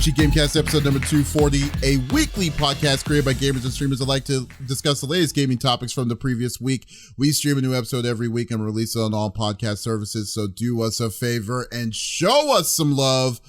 CFG Gamecast episode number 240, a weekly podcast created by gamers and streamers that like to discuss the latest gaming topics from the previous week. We stream a new episode every week and release it on all podcast services, so do us a favor and show us some love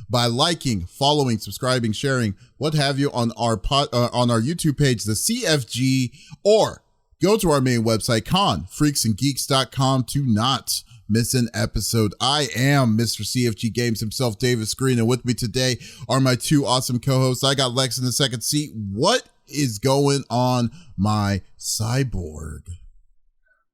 by liking, following, subscribing, sharing, what have you on our YouTube page, the CFG, or go to our main website, confreaksandgeeks.com, to not miss an episode. I am Mr. CFG Games himself, Davis Green, and with me today are my two awesome co-hosts. I got Lex in the second seat. What is going on, my cyborg?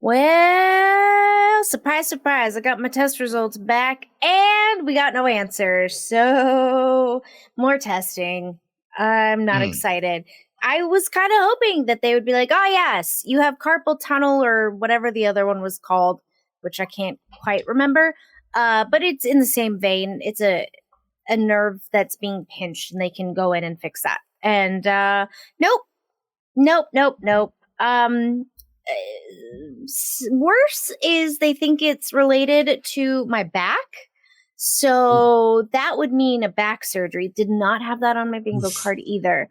Well, surprise, surprise. I got my test results back and we got no answers. So more testing. I'm not excited. I was kind of hoping that they would be like, oh yes, you have carpal tunnel or whatever the other one was called, which I can't quite remember. But it's in the same vein. It's a nerve that's being pinched and they can go in and fix that. And nope. Worse is they think it's related to my back. So that would mean a back surgery. Did not have that on my bingo card either.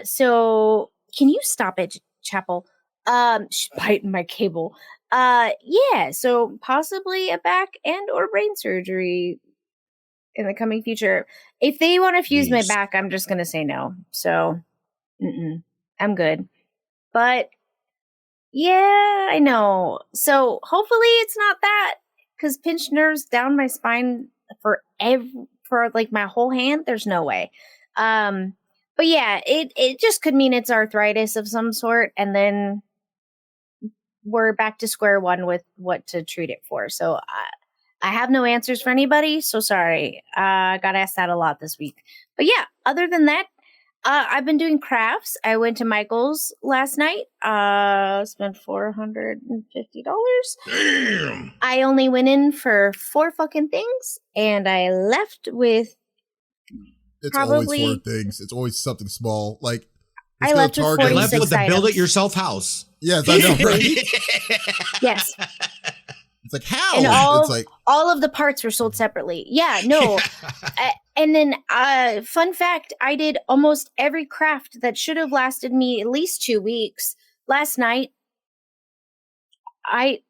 So can you stop it, Chapel? She's biting my cable. Yeah, so possibly a back and or brain surgery in the coming future. If they want to fuse my back, I'm just going to say no. So, I'm good. But yeah, I know. So hopefully it's not that, because pinched nerves down my spine for like my whole hand, there's no way. But yeah, it just could mean it's arthritis of some sort, and then we're back to square one with what to treat it for. So I have no answers for anybody. So sorry. I got asked that a lot this week. But yeah, other than that, I've been doing crafts. I went to Michael's last night. Spent $450. Damn. I only went in for 4 fucking things, and I left with always 4 things. It's always something small. Like I left with 46 left with a items. build-it-yourself house. Yes, I know, right? Yes. It's like, how? And It's like all of the parts were sold separately. Yeah, no. And then, fun fact, I did almost every craft that should have lasted me at least 2 weeks. Last night, I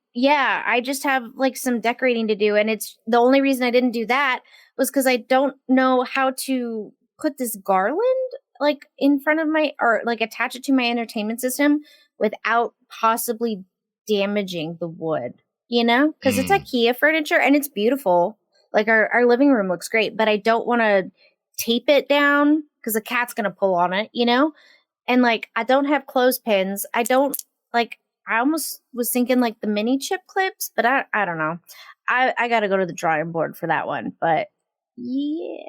just have like some decorating to do. And it's the only reason I didn't do that was because I don't know how to put this garland like in front of or like attach it to my entertainment system without possibly damaging the wood, you know, because it's IKEA furniture and it's beautiful. Like our living room looks great, but I don't want to tape it down because the cat's going to pull on it, you know? And like, I don't have clothespins. I almost was thinking like the mini chip clips, but I don't know. I got to go to the drawing board for that one, but yeah.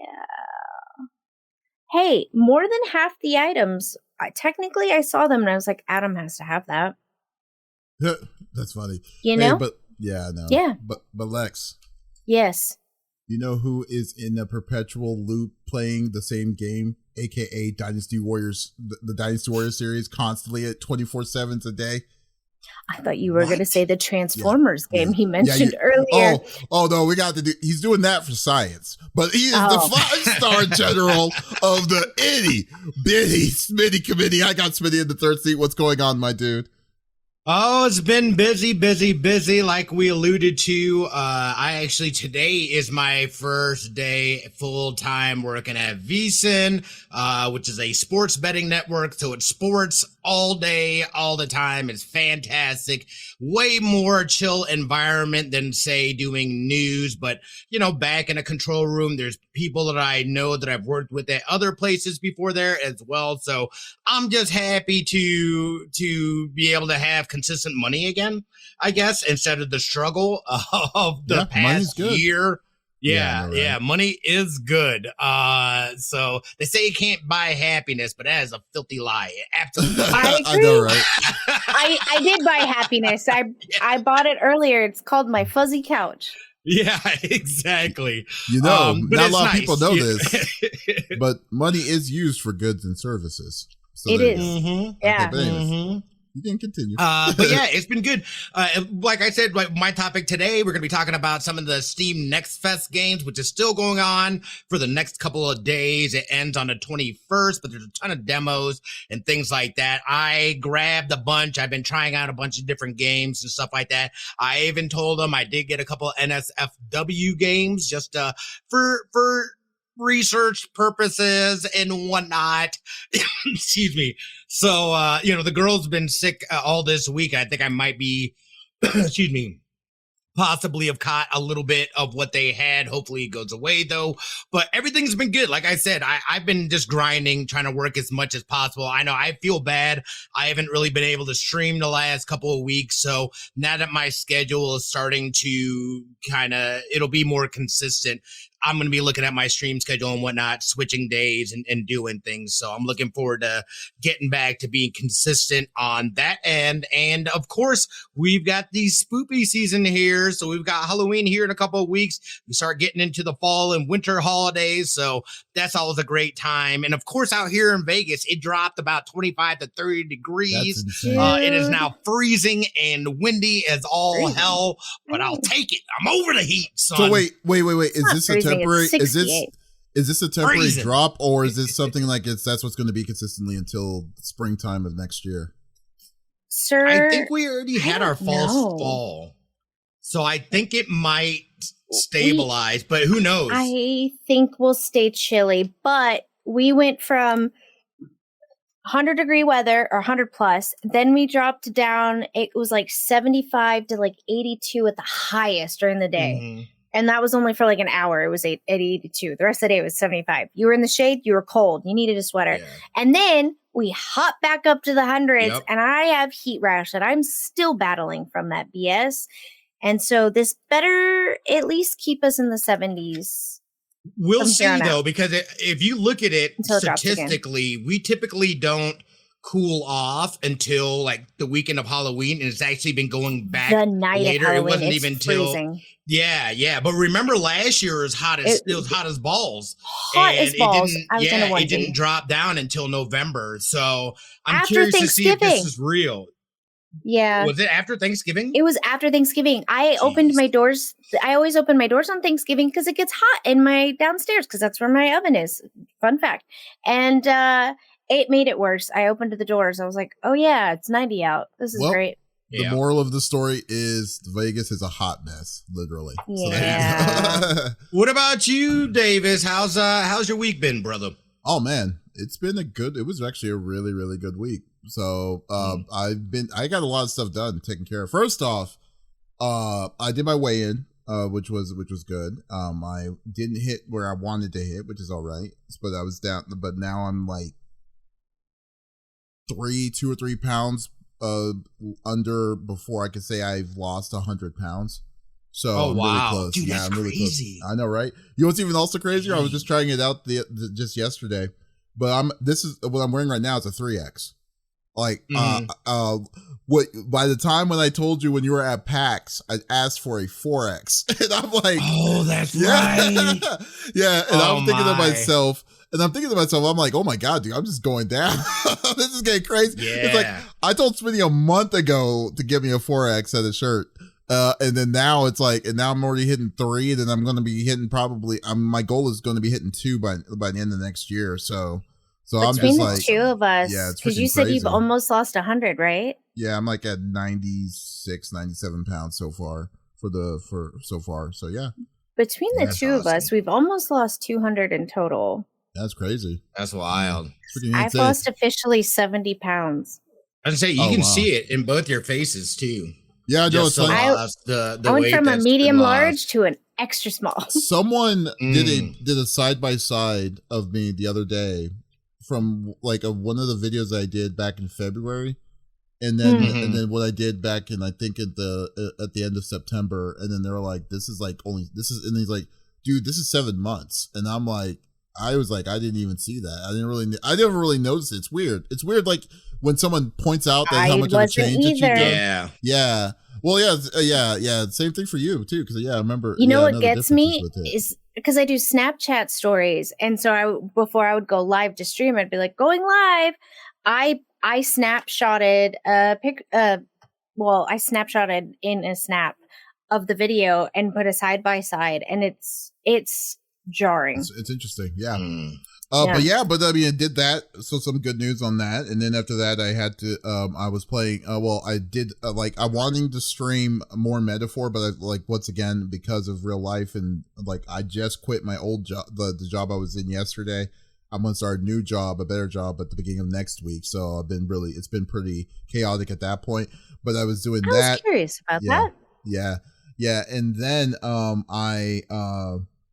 Hey, more than half the items, technically I saw them and I was like, Adam has to have that. That's funny. You know? But yeah, no. Yeah. But Lex. Yes. You know who is in a perpetual loop playing the same game, aka Dynasty Warriors, the Dynasty Warriors series, constantly at 24/7 a day? I thought you were going to say the Transformers game he mentioned earlier. Oh no, we got to do. He's doing that for science, but he is the 5-star general of the itty bitty Smitty committee. I got Smitty in the third seat. What's going on, my dude? Oh, it's been busy, like we alluded to. Today is my first day full-time working at VSiN, which is a sports betting network. So it's sports all day, all the time. It's fantastic. Way more chill environment than, say, doing news. But, you know, back in a control room, there's people that I know that I've worked with at other places before there as well. So I'm just happy to be able to have consistent money again, I guess, instead of the struggle of the past year. Yeah, money is good. So they say you can't buy happiness, but that is a filthy lie. Absolutely. I agree. I know, right? I did buy happiness. I bought it earlier. It's called my fuzzy couch. Yeah, exactly. You know, not a lot of people know this, but money is used for goods and services. So it is. Mm-hmm. Yeah. Okay, but anyways, You can continue. But yeah, it's been good. Like I said, like my topic today, we're going to be talking about some of the Steam Next Fest games, which is still going on for the next couple of days. It ends on the 21st, but there's a ton of demos and things like that. I grabbed a bunch. I've been trying out a bunch of different games and stuff like that. I even told them I did get a couple of NSFW games just for research purposes and whatnot. Excuse me. So, the girl's been sick all this week. I think I might be, excuse me, possibly have caught a little bit of what they had. Hopefully it goes away though. But everything's been good. Like I said, I've been just grinding, trying to work as much as possible. I know I feel bad. I haven't really been able to stream the last couple of weeks. So now that my schedule is starting to it'll be more consistent. I'm going to be looking at my stream schedule and whatnot, switching days and doing things. So I'm looking forward to getting back to being consistent on that end. And of course, we've got the spoopy season here. So we've got Halloween here in a couple of weeks. We start getting into the fall and winter holidays. So that's always a great time. And of course, out here in Vegas, it dropped about 25 to 30 degrees. It is now freezing and windy as all hell, but I'll take it. I'm over the heat, son. So wait. Is this a temporary? Is this a temporary drop, or is this something like that's what's going to be consistently until springtime of next year? Sir, I think we already had our false fall, so I think it might stabilize, but who knows? I think we'll stay chilly, but we went from 100-degree weather or 100 plus, then we dropped down. It was like 75 to like 82 at the highest during the day. Mm-hmm. And that was only for like an hour. It was at 82. The rest of the day was 75. You were in the shade. You were cold. You needed a sweater. Yeah. And then we hop back up to the hundreds. Yep. And I have heat rash that I'm still battling from that BS. And so this better at least keep us in the 70s. We'll see, though, because if you look at it statistically, we typically don't cool off until like the weekend of Halloween, and it's actually been going back the night later. Of Halloween, it wasn't even till yeah. But remember, last year was hot as it was hot as balls. Hot as balls. It didn't drop down until November. So I'm curious to see if this is real. Yeah. Was it after Thanksgiving? It was after Thanksgiving. I opened my doors. I always open my doors on Thanksgiving because it gets hot in my downstairs because that's where my oven is. Fun fact. And it made it worse. I opened the doors. I was like, oh yeah, it's 90 out. This is great. The moral of the story is Vegas is a hot mess, literally. Yeah. So what about you, Davis? How's your week been, brother? Oh man, it was actually a really, really good week. So I got a lot of stuff done, taken care of. First off, I did my weigh-in, which was good. I didn't hit where I wanted to hit, which is all right. But I was down, but now I'm like 2 or 3 pounds under before I could say I've lost 100 pounds. So I'm really close. Dude, that's really crazy. Close. I know, right? You know what's even also crazier? I was just trying it out just yesterday, but this is what I'm wearing right now. It's a 3X. Like, what? By the time when I told you when you were at PAX, I asked for a 4X, and I'm like, oh, that's right. Yeah, and I'm thinking to myself. I'm like, oh my God, dude, I'm just going down. This is getting crazy. Yeah. It's like, I told Smitty a month ago to get me a 4X at a shirt. And then now it's like, and now I'm already hitting 3, and then I'm going to be hitting probably, my goal is going to be hitting 2 by the end of next year. So I'm just like. Between the two of us. Yeah, it's because you said you've almost lost 100, right? Yeah, I'm like at 96, 97 pounds so far so far. So yeah. Between the two of us, we've almost lost 200 in total. That's crazy. That's wild. I've lost officially 70 pounds. I was going to say, you can see it in both your faces, too. Yeah, I know. It's like I went from a medium large to an extra small. Someone did a side-by-side of me the other day from like one of the videos I did back in February. And then what I did back in, I think at the end of September. And then they were like, and he's like, dude, this is 7 months. And I'm like, I was like, I didn't even see that. I never really noticed it. It's weird. It's weird, like when someone points out that how much of a change that you've done. Yeah. Well, yeah. Same thing for you too, because I remember. You know what gets me is because I do Snapchat stories, and so before I would go live to stream, I'd be like, going live. I snapshotted I snapshotted in a snap of the video and put a side by side, and it's jarring. It's interesting, yeah. But I mean, it did that. So some good news on that. And then after that, I had to. I was playing. I wanting to stream more Metaphor, but once again, because of real life and I just quit my old job, the job I was in yesterday. I'm gonna start a new job, a better job at the beginning of next week. So it's been pretty chaotic at that point. But I was doing that. I was curious about that. Yeah. And then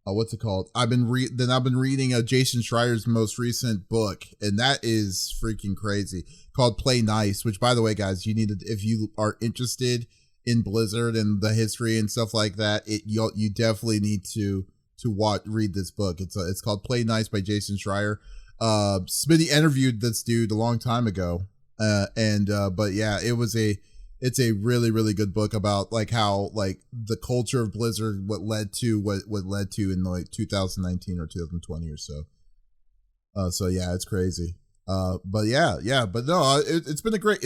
what's it called? I've been reading Jason Schreier's most recent book, and that is freaking crazy, called Play Nice, which, by the way, guys, if you are interested in Blizzard and the history and stuff like that, you definitely need to read this book. It's called Play Nice by Jason Schreier. Smitty interviewed this dude a long time ago, but yeah, it's a really, really good book about how the culture of Blizzard, what led to in 2019 or 2020 or so. So yeah, it's crazy. But no, it's been a great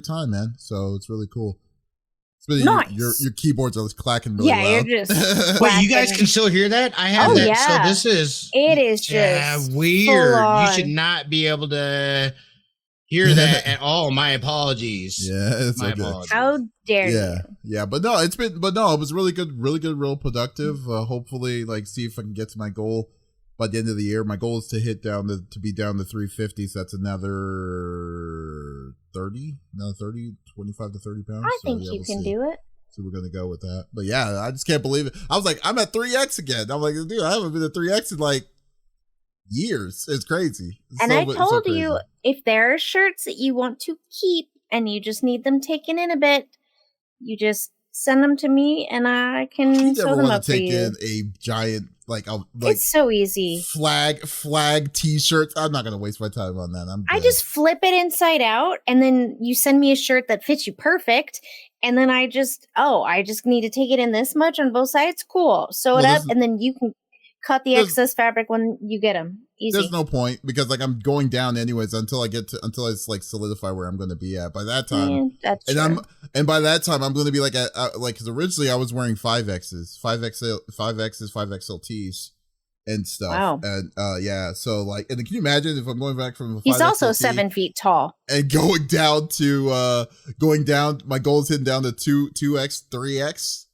time, man. So it's really cool. Nice. Your keyboards are clacking really loud. You're just wait, you guys can still hear that? I have that. Yeah. So it is just weird. You should not be able to hear that at all. My apologies. Yeah, it's my okay. apologies. How dare you? Yeah, but no, it was really good, real productive. Hopefully, see if I can get to my goal by the end of the year. My goal is to be down to 350. So that's another 25 to 30 pounds. I think you can do it. So we're gonna go with that. But yeah, I just can't believe it. I was like, I'm at 3x again. I'm like, dude, I haven't been at 3x in years. It's crazy. I told you, if there are shirts that you want to keep and you just need them taken in a bit, you just send them to me and I can sew them up for you. In a giant it's so easy. Flag t-shirts. I'm not gonna waste my time on that. I just flip it inside out and then you send me a shirt that fits you perfect. And then I just need to take it in this much on both sides. Cool. Sew it up and then you can cut the excess fabric when you get them. Easy. There's no point because I'm going down anyways until I solidify where I'm going to be at. By that time, that's true. By that time I'm going to be because originally I was wearing 5Xs, 5XLTs and stuff. Wow. And so and then can you imagine if I'm going back from a 5XLT, he's also 7 feet tall and going down, my goal is hitting down to 2X, 3X.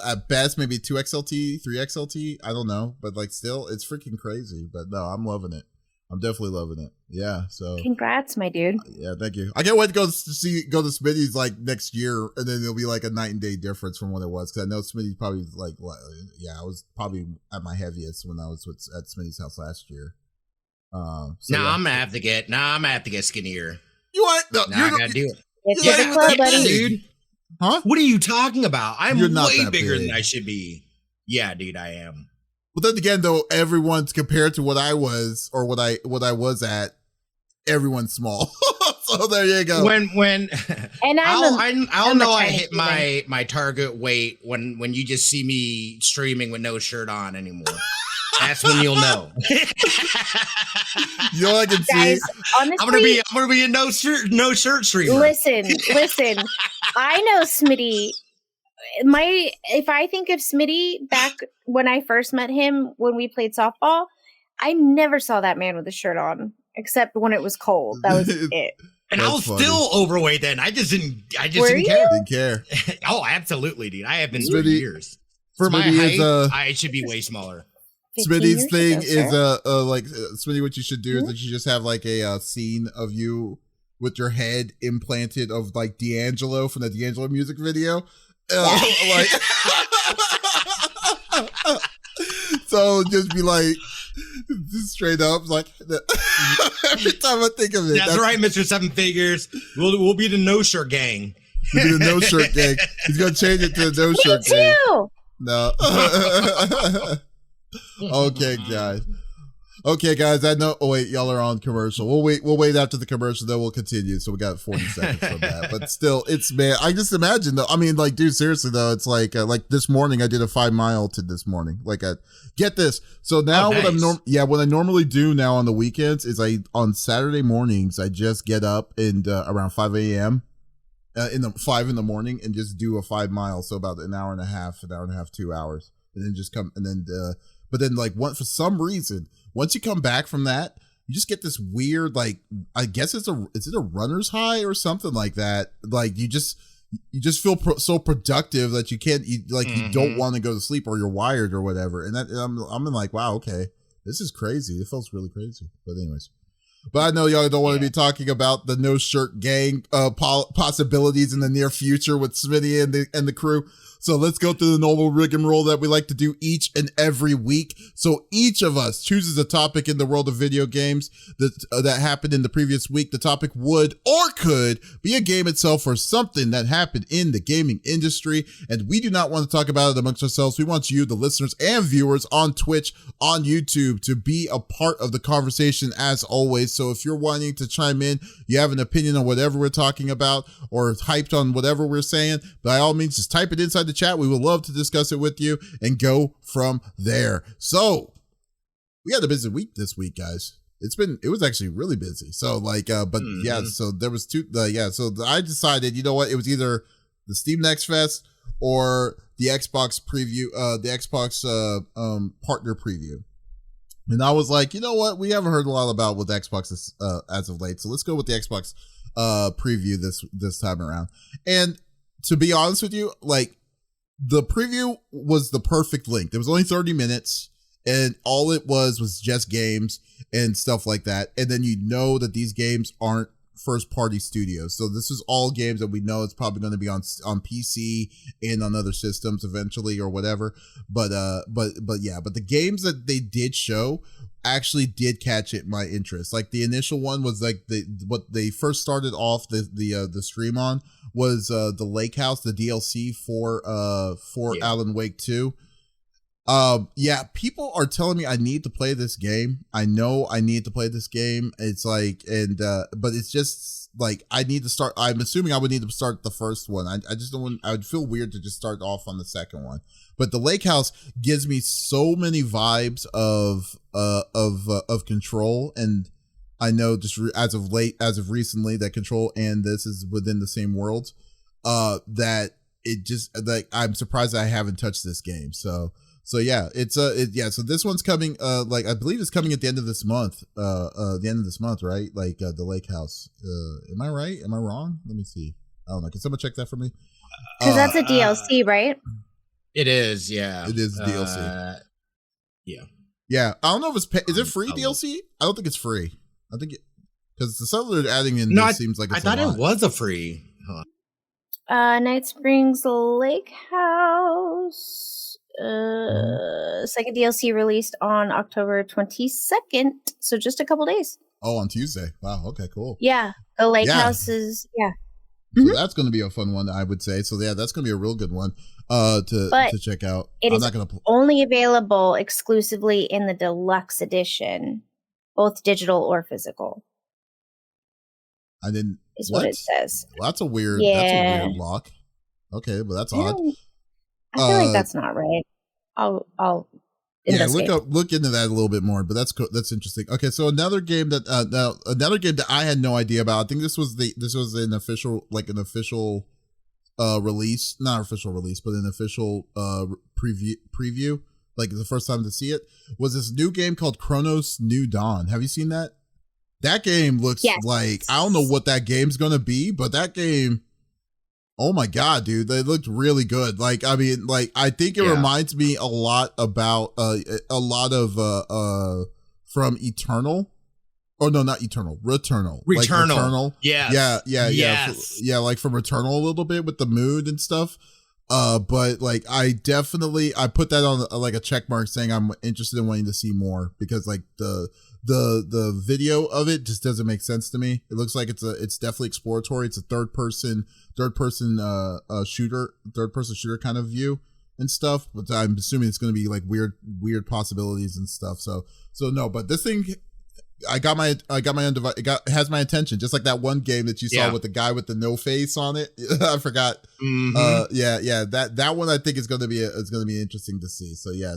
At best maybe 2XLT, 3XLT, I don't know, but still it's freaking crazy. But no, I'm loving it. I'm definitely loving it. Yeah, so congrats, my dude. Yeah, thank you. I can't wait to go to Smitty's next year, and then it'll be a night and day difference from what it was, because I know Smitty's probably I was probably at my heaviest when I was at Smitty's house last year. I'm gonna have to get skinnier. You want? No, I gotta do it. It's the club, buddy, dude. Huh? What are you talking about? I'm way bigger big. than I should be. Yeah, dude, I am. But then again, though, everyone's compared to what I was or what I was at, everyone's small. So there you go. And I'll know I hit human. my target weight when you just see me streaming with no shirt on anymore. That's when you'll know. You know what I can Guys, see? honestly, I'm gonna be a no shirt streamer. Listen. I know Smitty. If I think of Smitty back when I first met him when we played softball, I never saw that man with a shirt on except when it was cold. That was it. And I was still overweight then. I just didn't care. Didn't care. Oh, absolutely, dude. I have been Smitty, for years. For my height, I should be way smaller. Smitty's thing is Smitty, what you should do is that you just have a scene of you with your head implanted of D'Angelo from the D'Angelo music video. So just be just straight up every time I think of it. That's right, Mr. Seven Figures. We'll be the no shirt gang. We'll be the no shirt gang. He's gonna change it to the no shirt gang. Too. No. Okay, guys. Okay, guys, I know. Oh wait, y'all are on commercial. We'll wait after the commercial, then we'll continue. So we got 40 seconds from that. But still, it's man. I just imagine though. I mean, like, dude, seriously though, it's like this morning I did a 5 mile to this morning. Like, get this. So now nice. what I normally do now on the weekends is on Saturday mornings I just get up and around 5 a.m. In the 5 in the morning and just do a 5 mile. So about an hour and a half, 2 hours, and then just come and then. But then like for some reason. Once you come back from that, you just get this weird, like, I guess is it a runner's high or something like that? Like you just feel so productive that you can't, you don't want to go to sleep or you're wired or whatever. And that I'm like, wow, okay, this is crazy. It feels really crazy. But anyways, but I know y'all don't want to be talking about the no shirt gang possibilities in the near future with Smitty and the crew. So let's go through the normal rigmarole that we like to do each and every week. So each of us chooses a topic in the world of video games that happened in the previous week. The topic would or could be a game itself or something that happened in the gaming industry. And we do not want to talk about it amongst ourselves. We want you, the listeners and viewers on Twitch, on YouTube, to be a part of the conversation as always. So if you're wanting to chime in, you have an opinion on whatever we're talking about or hyped on whatever we're saying, by all means, just type it inside the chat. We would love to discuss it with you and go from there. So we had a busy week this week, guys. It was actually really busy. So yeah, so there was so I decided, you know what, it was either the Steam Next Fest or the Xbox preview, the Xbox partner preview. And I was like, you know what, we haven't heard a lot about with Xbox as of late, so let's go with the Xbox preview this time around. And to be honest with you, like, the preview was the perfect length. It was only 30 minutes and all it was just games and stuff like that. And then you know that these games aren't first party studios. So this is all games that we know it's probably going to be on PC and on other systems eventually or whatever. But the games that they did show actually did catch my interest. Like the initial one was like what they first started off the stream on was the Lake House, the DLC for Alan Wake 2. People are telling me I need to play this game. I know I need to play this game. It's like, but it's just like, I need to start. I'm assuming I would need to start the first one. I just don't want, I would feel weird to just start off on the second one. But the Lake House gives me so many vibes of Control. And I know just as of recently that Control and this is within the same world, that it just, like, I'm surprised I haven't touched this game. So yeah, so this one's coming, like, I believe it's coming at the end of this month, right? Like, the Lake House. Am I right? Am I wrong? Let me see. I don't know. Can someone check that for me? Because that's a DLC, right? It is, yeah. It is DLC. Yeah. Yeah. I don't know if is it free DLC? I don't think it's free. I think because the stuff they're adding in this seems like it's I thought it was a free. Night Springs Lake House. Second DLC released on October 22nd, so just a couple days. Oh, on Tuesday. Wow. Okay, cool. Yeah, the Lake House is So that's going to be a fun one, I would say. So yeah, that's going to be a real good one to check out. It is only available exclusively in the deluxe edition, both digital or physical. I didn't. Is what it says. Well, that's a weird lock. Okay, but that's odd. I feel like that's not right. I'll look into that a little bit more, but that's interesting. Okay, so another game that I had no idea about. I think this was an official release, not official release, but an official preview, like the first time to see it, was this new game called Chronos New Dawn. Have you seen that? That game looks like, I don't know what that game's gonna be, but that game, oh my god, dude, they looked really good. Like, I mean, like, I think it reminds me a lot about from Eternal. Oh no, not Eternal, Returnal. Like Returnal. Yeah, like from Returnal a little bit with the mood and stuff. But like, I put that on like a check mark saying I'm interested in wanting to see more, because like the video of it just doesn't make sense to me. It looks like it's definitely exploratory. It's a third person shooter kind of view. and stuff, but I'm assuming it's going to be like weird possibilities and stuff. So no, but this thing, it has my attention, just like that one game that you saw with the guy with the no face on it. I forgot. That one I think is going to be interesting to see. So yeah,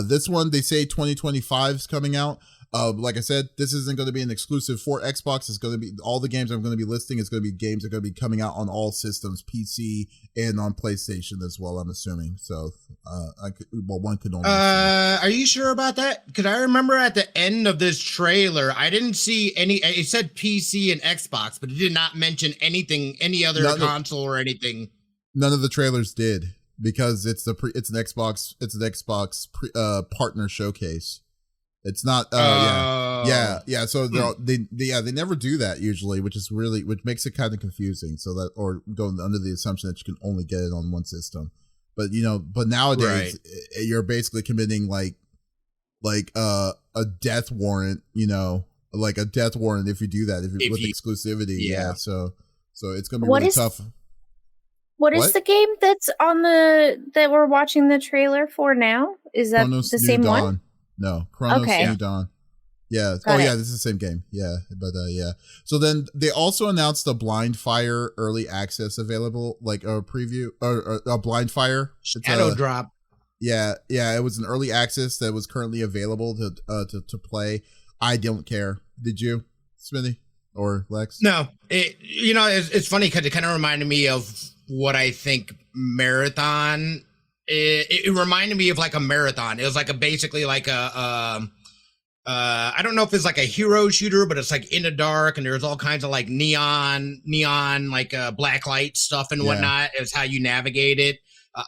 this one, they say 2025 is coming out. Like I said, this isn't going to be an exclusive for Xbox. It's going to be all the games I'm going to be listing. It's going to be games that are going to be coming out on all systems, PC and on PlayStation as well, I'm assuming. So, one could only. Are you sure about that? Because I remember at the end of this trailer, I didn't see any. It said PC and Xbox, but it did not mention any other console or anything. None of the trailers did, because it's an Xbox partner showcase. It's not. Yeah. So they never do that usually, which makes it kind of confusing. So that, or going under the assumption that you can only get it on one system. But nowadays you're basically committing like a death warrant. Like a death warrant if you do that with exclusivity. Yeah. So it's gonna be really tough. What is the game that's on that we're watching the trailer for now? Is that Chronos the same New Dawn. one? No, Chronos New Dawn. Yeah. This is the same game. Yeah. But yeah. So then they also announced a Blind Fire early access available, like a preview or a Blind Fire Shadow Drop. Yeah. It was an early access that was currently available to play. I don't care. Did you, Smitty or Lex? No. It's funny because it kind of reminded me of what I think Marathon. It reminded me of like a marathon. It was like basically like a I don't know if it's like a hero shooter, but it's like in the dark and there's all kinds of like neon like black light stuff and whatnot. Is how you navigate it.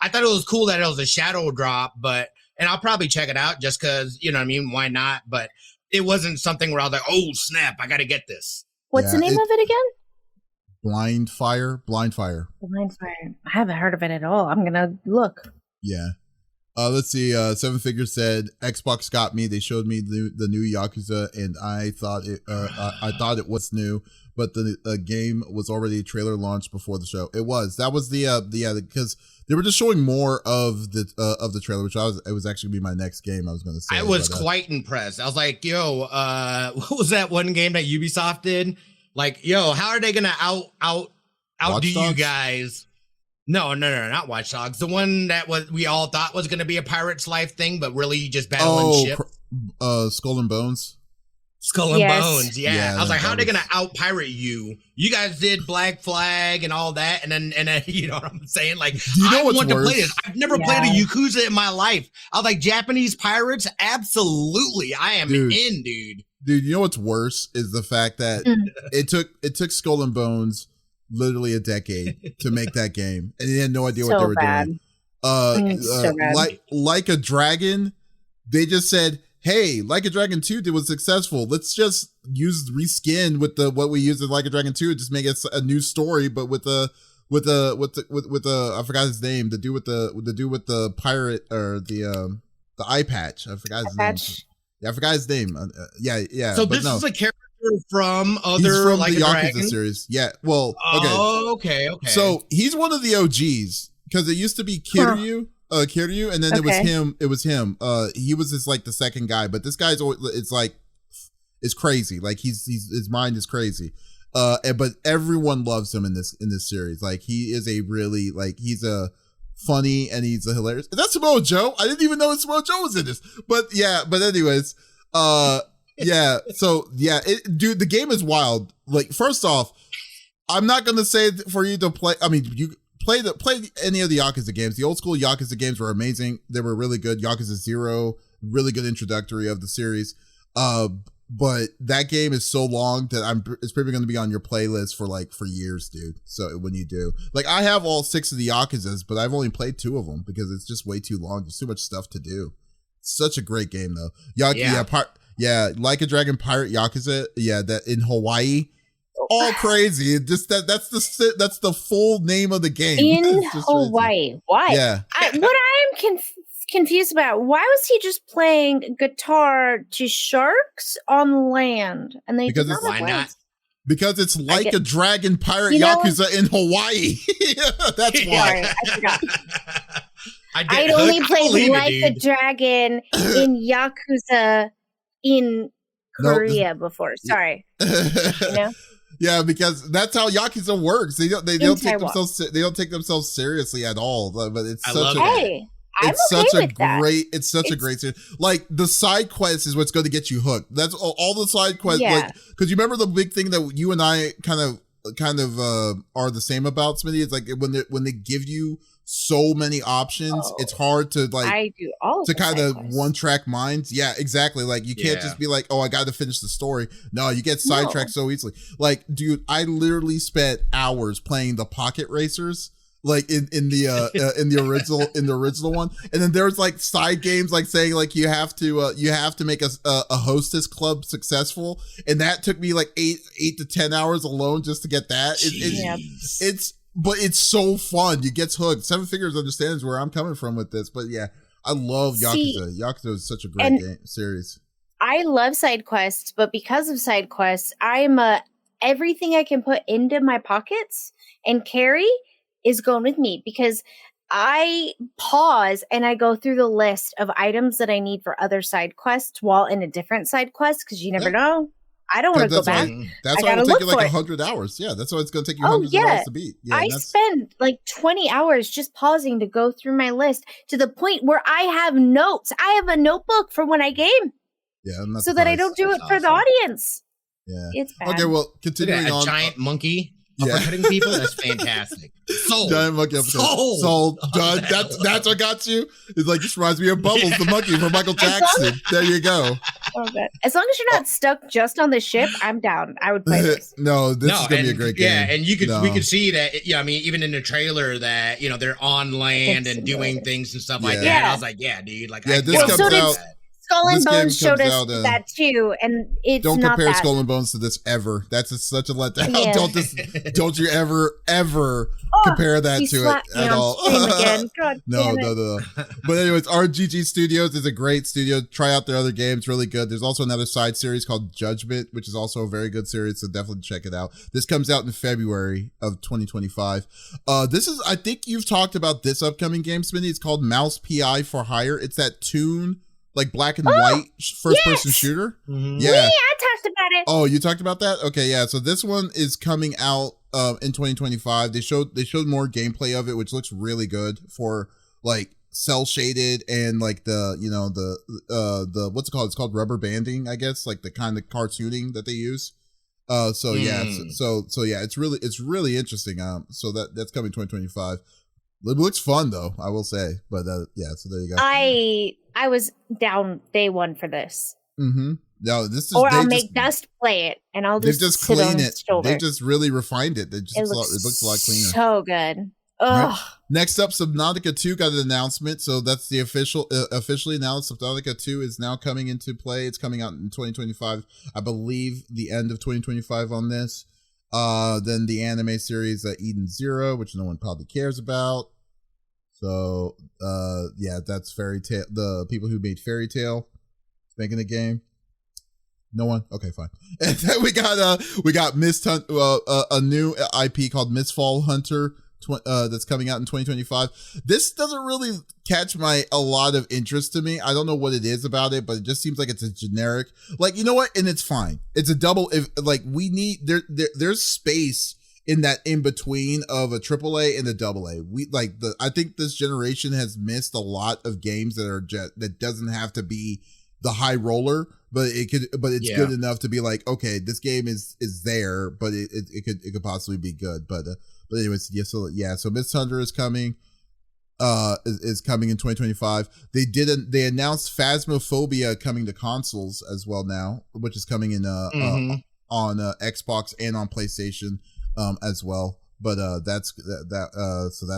I thought it was cool that it was a shadow drop, and I'll probably check it out just because, you know what I mean? Why not? But it wasn't something where I was like, oh snap, I got to get this. What's the name of it again? Blind Fire. I haven't heard of it at all. I'm going to look. Yeah. Let's see. Seven Figures said Xbox got me. They showed me the new Yakuza, and I thought it was new, but the game was already trailer launched before the show. It was. That was because they were just showing more of the trailer, which it was actually gonna be my next game I was going to say. I was quite impressed. I was like, yo, what was that one game that Ubisoft did? Like, yo, how are they gonna outdo you guys? No, not Watch Dogs. The one that we all thought was going to be a Pirate's Life thing, but really just battling ship. Skull and Bones. Skull and Bones, yeah. I was like, how are they going to out-pirate you? You guys did Black Flag and all that, and then you know what I'm saying? Like, I want to play this. I've never played a Yakuza in my life. I was like, Japanese pirates? Absolutely. I am in, dude. Dude, you know what's worse is the fact that it took Skull and Bones literally a decade to make that game, and they had no idea what they were doing. Like a Dragon, they just said, hey, Like a Dragon 2 was successful, let's just reskin with what we used in Like a Dragon 2, just make it a new story, but with I forgot his name, the dude with the pirate, or the eye patch, I forgot his name. I forgot his name. So this is a character from the Yakuza series. Yeah. Well, okay. Okay. So he's one of the OGs, because it used to be Kiryu, and then it was him. He was just like the second guy, but this guy's it's crazy. Like his mind is crazy. But everyone loves him in this series. Like he is he's a funny and he's a hilarious. Is that Samoa Joe? I didn't even know Samoa Joe was in this. But anyways, yeah. So yeah, dude, the game is wild. Like, first off, I'm not gonna say for you to play. I mean, you play any of the Yakuza games. The old school Yakuza games were amazing. They were really good. Yakuza 0, really good introductory of the series. But that game is so long that it's probably going to be on your playlist for years, dude. So when you do, like, I have all 6 of the Yakuzas, but I've only played 2 of them because it's just way too long. There's too much stuff to do. Such a great game though. Like a Dragon Pirate Yakuza. Yeah, that in Hawaii. All crazy. Just that's the full name of the game. In Hawaii. Crazy. Why? Yeah. What I'm confused about, why was he just playing guitar to sharks on land? And they because it's, why not? Because it's Like a Dragon Pirate Yakuza in Hawaii. That's why. Sorry, I forgot. I'd only played Like a Dragon in Yakuza in Korea before. Sorry. You know? Yeah, because that's how Yakuza works. They don't take themselves seriously at all. But it's such a great series. Like the side quest is what's going to get you hooked. That's all the side quests. Yeah. Like, because you remember the big thing that you and I kind of are the same about, Smitty. It's like when they give you so many options, it's hard to like I do all to kind of one track minds. Yeah, exactly. Like you can't just be like, oh, I got to finish the story. No, you get sidetracked so easily. Like, dude, I literally spent hours playing the Pocket Racers. Like in the original one, and then there's like side games like saying like you have to make a hostess club successful, and that took me like 8 to 10 hours alone just to get that. But it's so fun. You get hooked. Seven Figures understands where I'm coming from with this, but yeah, I love Yakuza. Yakuza is such a great series. I love side quests, but because of side quests, I'm everything I can put into my pockets and carry is going with me, because I pause and I go through the list of items that I need for other side quests while in a different side quest, because you never know. I don't want to go back. That's why it'll take you like 100 hours. Yeah, that's why it's going to take you hundreds of hours to beat. Yeah, I spend like 20 hours just pausing to go through my list to the point where I have notes. I have a notebook for when I game. Yeah, so that I don't do it for the audience. Yeah, it's bad. Okay, well, continuing on. A giant monkey uppercutting people. That's fantastic. Sold. Giant monkey uppercut. Sold. Done. That's what got you. It's like, this reminds me of Bubbles, the monkey from Michael Jackson. There you go. Oh, God. As long as you're not stuck just on the ship, I'm down. I would play this. This is gonna be a great game. Yeah, and we could see that. Yeah, I mean, even in the trailer that they're on land and doing things and stuff like that. And I was like, yeah, dude. Like, this comes out. Skull and Bones showed us that too, and it's don't not compare that. Skull and Bones to this ever. That's such a letdown. Yeah. Don't you ever compare that to it at all. No. But anyways, RGG Studios is a great studio. Try out their other games, really good. There's also another side series called Judgment, which is also a very good series, so definitely check it out. This comes out in February of 2025. I think you've talked about this upcoming game, Smitty. It's called Mouse PI for Hire. It's that Toon, like black and white first-person shooter. Mm-hmm. Yeah, I talked about it. Oh, you talked about that? Okay, yeah. So this one is coming out in 2025. They showed more gameplay of it, which looks really good for like cell shaded and like the what's it called? It's called rubber banding, I guess, like the kind of cartooning that they use. So yeah, it's really interesting. So that's coming 2025. It looks fun though, I will say. But so there you go. I was down day one for this. Mm-hmm. No, this is. Or I'll make Dust play it, and I'll just sit on his shoulder. They just really refined it. It looks a lot cleaner. So good. Ugh. Right. Next up, Subnautica 2 got an announcement. So that's the officially announced. Subnautica 2 is now coming into play. It's coming out in 2025. I believe the end of 2025 on this. Then the anime series Eden Zero, which no one probably cares about. So that's Fairy Tail. The people who made Fairy Tail making the game. No one. Okay, fine. And then we got Mist Hunt, a new IP called Mistfall Hunter. That's coming out in 2025. This doesn't really catch a lot of interest to me. I don't know what it is about it, but it just seems like it's a generic, like, you know what? And it's fine. It's a double. We need there's space in that in between of a AAA and a AA. I think this generation has missed a lot of games that doesn't have to be the high roller, but it's good enough to be like, okay, this game is there, but it could possibly be good. But anyways, so Mist Hunter is coming. Is coming in 2025. They announced Phasmophobia coming to consoles as well now, which is coming in on Xbox and on PlayStation as well. But so that's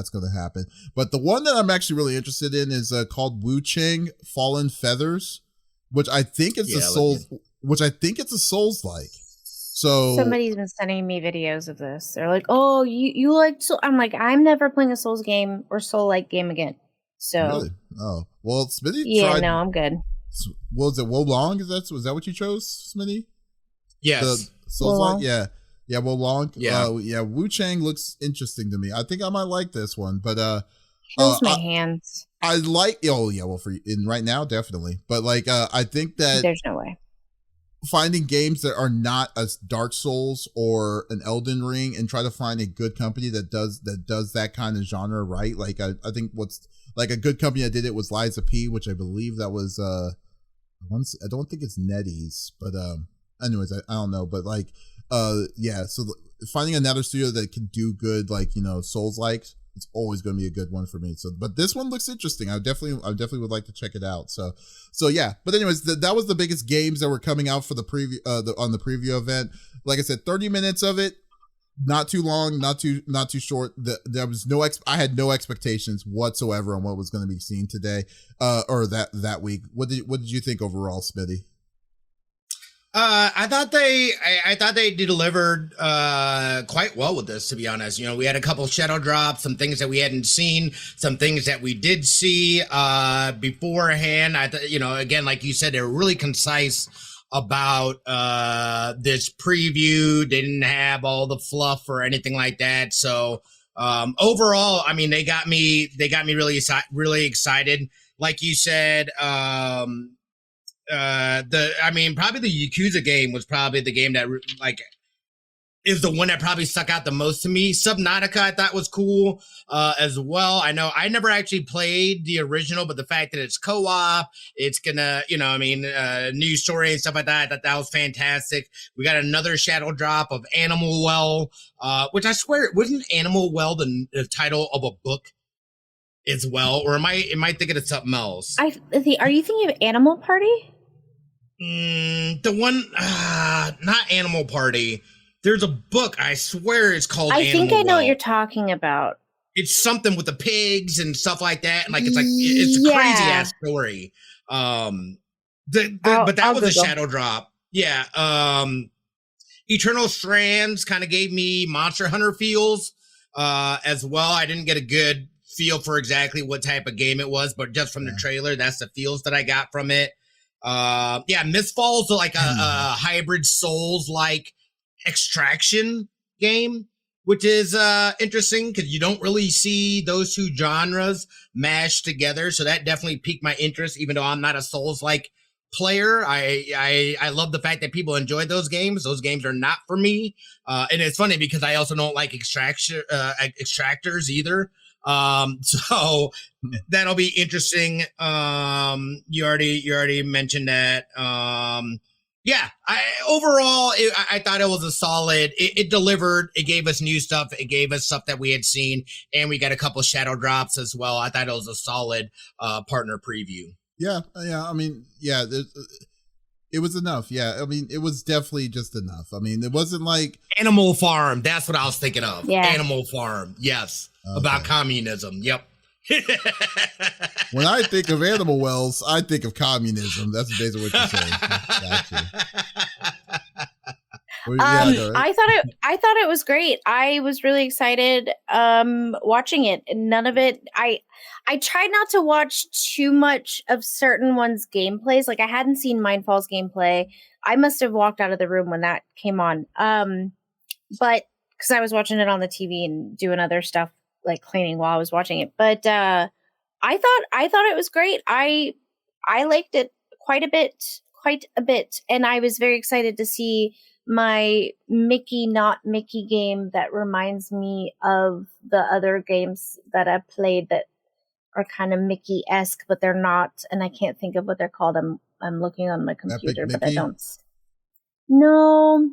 going to happen. But the one that I'm actually really interested in is called Wu Chang Fallen Feathers, which I think it's a Souls-like. So somebody's been sending me videos of this. They're like, "Oh, you like Soul?" I'm like, "I'm never playing a Souls game or Soul-like game again." So really, oh well, Smitty. Yeah, no, I'm good. Was it Wolong? Was that what you chose, Smitty? Yes, Souls-like. Yeah, Wolong. Yeah, Wu Chang looks interesting to me. I think I might like this one, but Kills my hands. I like, oh yeah, well, right now, definitely. But like, I think that there's no way. Finding games that are not as Dark Souls or an Elden Ring and try to find a good company that does that kind of genre right. Like I think what's like a good company that did it was Liza P, which I believe that was I don't think it's NetEase, but anyways, I don't know, but like yeah, so finding another studio that can do good, like, you know, Souls like, it's always going to be a good one for me. So, but this one looks interesting. I definitely would like to check it out. So yeah. But anyways, that was the biggest games that were coming out for the preview, on the preview event. Like I said, 30 minutes of it, not too long, not too short. There was I had no expectations whatsoever on what was going to be seen today, or that week. What did you think overall, Smitty? I thought they delivered quite well with this, to be honest. You know, we had a couple shadow drops, some things that we hadn't seen, some things that we did see beforehand. You know, again, like you said, they were really concise about this preview. They didn't have all the fluff or anything like that. So overall, I mean, they got me really excited. Like you said, probably the Yakuza game was probably the game that like is the one that probably stuck out the most to me. Subnautica I thought was cool as well. I know I never actually played the original, but the fact that it's co-op, it's gonna, you know, I mean, new story and stuff like that, I thought that was fantastic. We got another shadow drop of Animal Well, which I swear, wasn't Animal Well the title of a book as well? Or am I thinking of something else? Are you thinking of Animal Party? The one, not Animal Party. There's a book, I swear it's called I Animal think I know Well. what you're talking about. It's something with the pigs and stuff like that. And like, it's a crazy ass story. But that was a shadow drop. Yeah. Eternal Strands kind of gave me Monster Hunter feels, as well. I didn't get a good feel for exactly what type of game it was, but just from the trailer, that's the feels that I got from it. Mistfall's like a hybrid Souls like extraction game, which is interesting because you don't really see those two genres mashed together. So that definitely piqued my interest, even though I'm not a Souls like player. I love the fact that people enjoy those games. Those games are not for me. And it's funny because I also don't like extractors either. So that'll be interesting. You already mentioned that. Overall, I thought it was a solid, it delivered, it gave us new stuff. It gave us stuff that we had seen, and we got a couple shadow drops as well. I thought it was a solid, partner preview. Yeah. I mean, yeah, it was enough. Yeah. I mean, it was definitely just enough. I mean, it wasn't like Animal Farm. That's what I was thinking of. Yeah. Animal Farm. Yes. Okay. About communism. Yep. When I think of Animal Wells, I think of communism. That's basically what you're saying. Gotcha. I thought it was great. I was really excited watching it. None of it. I tried not to watch too much of certain ones' gameplays. Like I hadn't seen Mindfall's gameplay. I must have walked out of the room when that came on. But because I was watching it on the TV and doing other stuff like cleaning while I was watching it. But I thought it was great. I liked it quite a bit, and I was very excited to see my Mickey not Mickey game that reminds me of the other games that I've played that are kind of Mickey-esque, but they're not, and I can't think of what they're called. I'm looking on my computer, but I don't. No,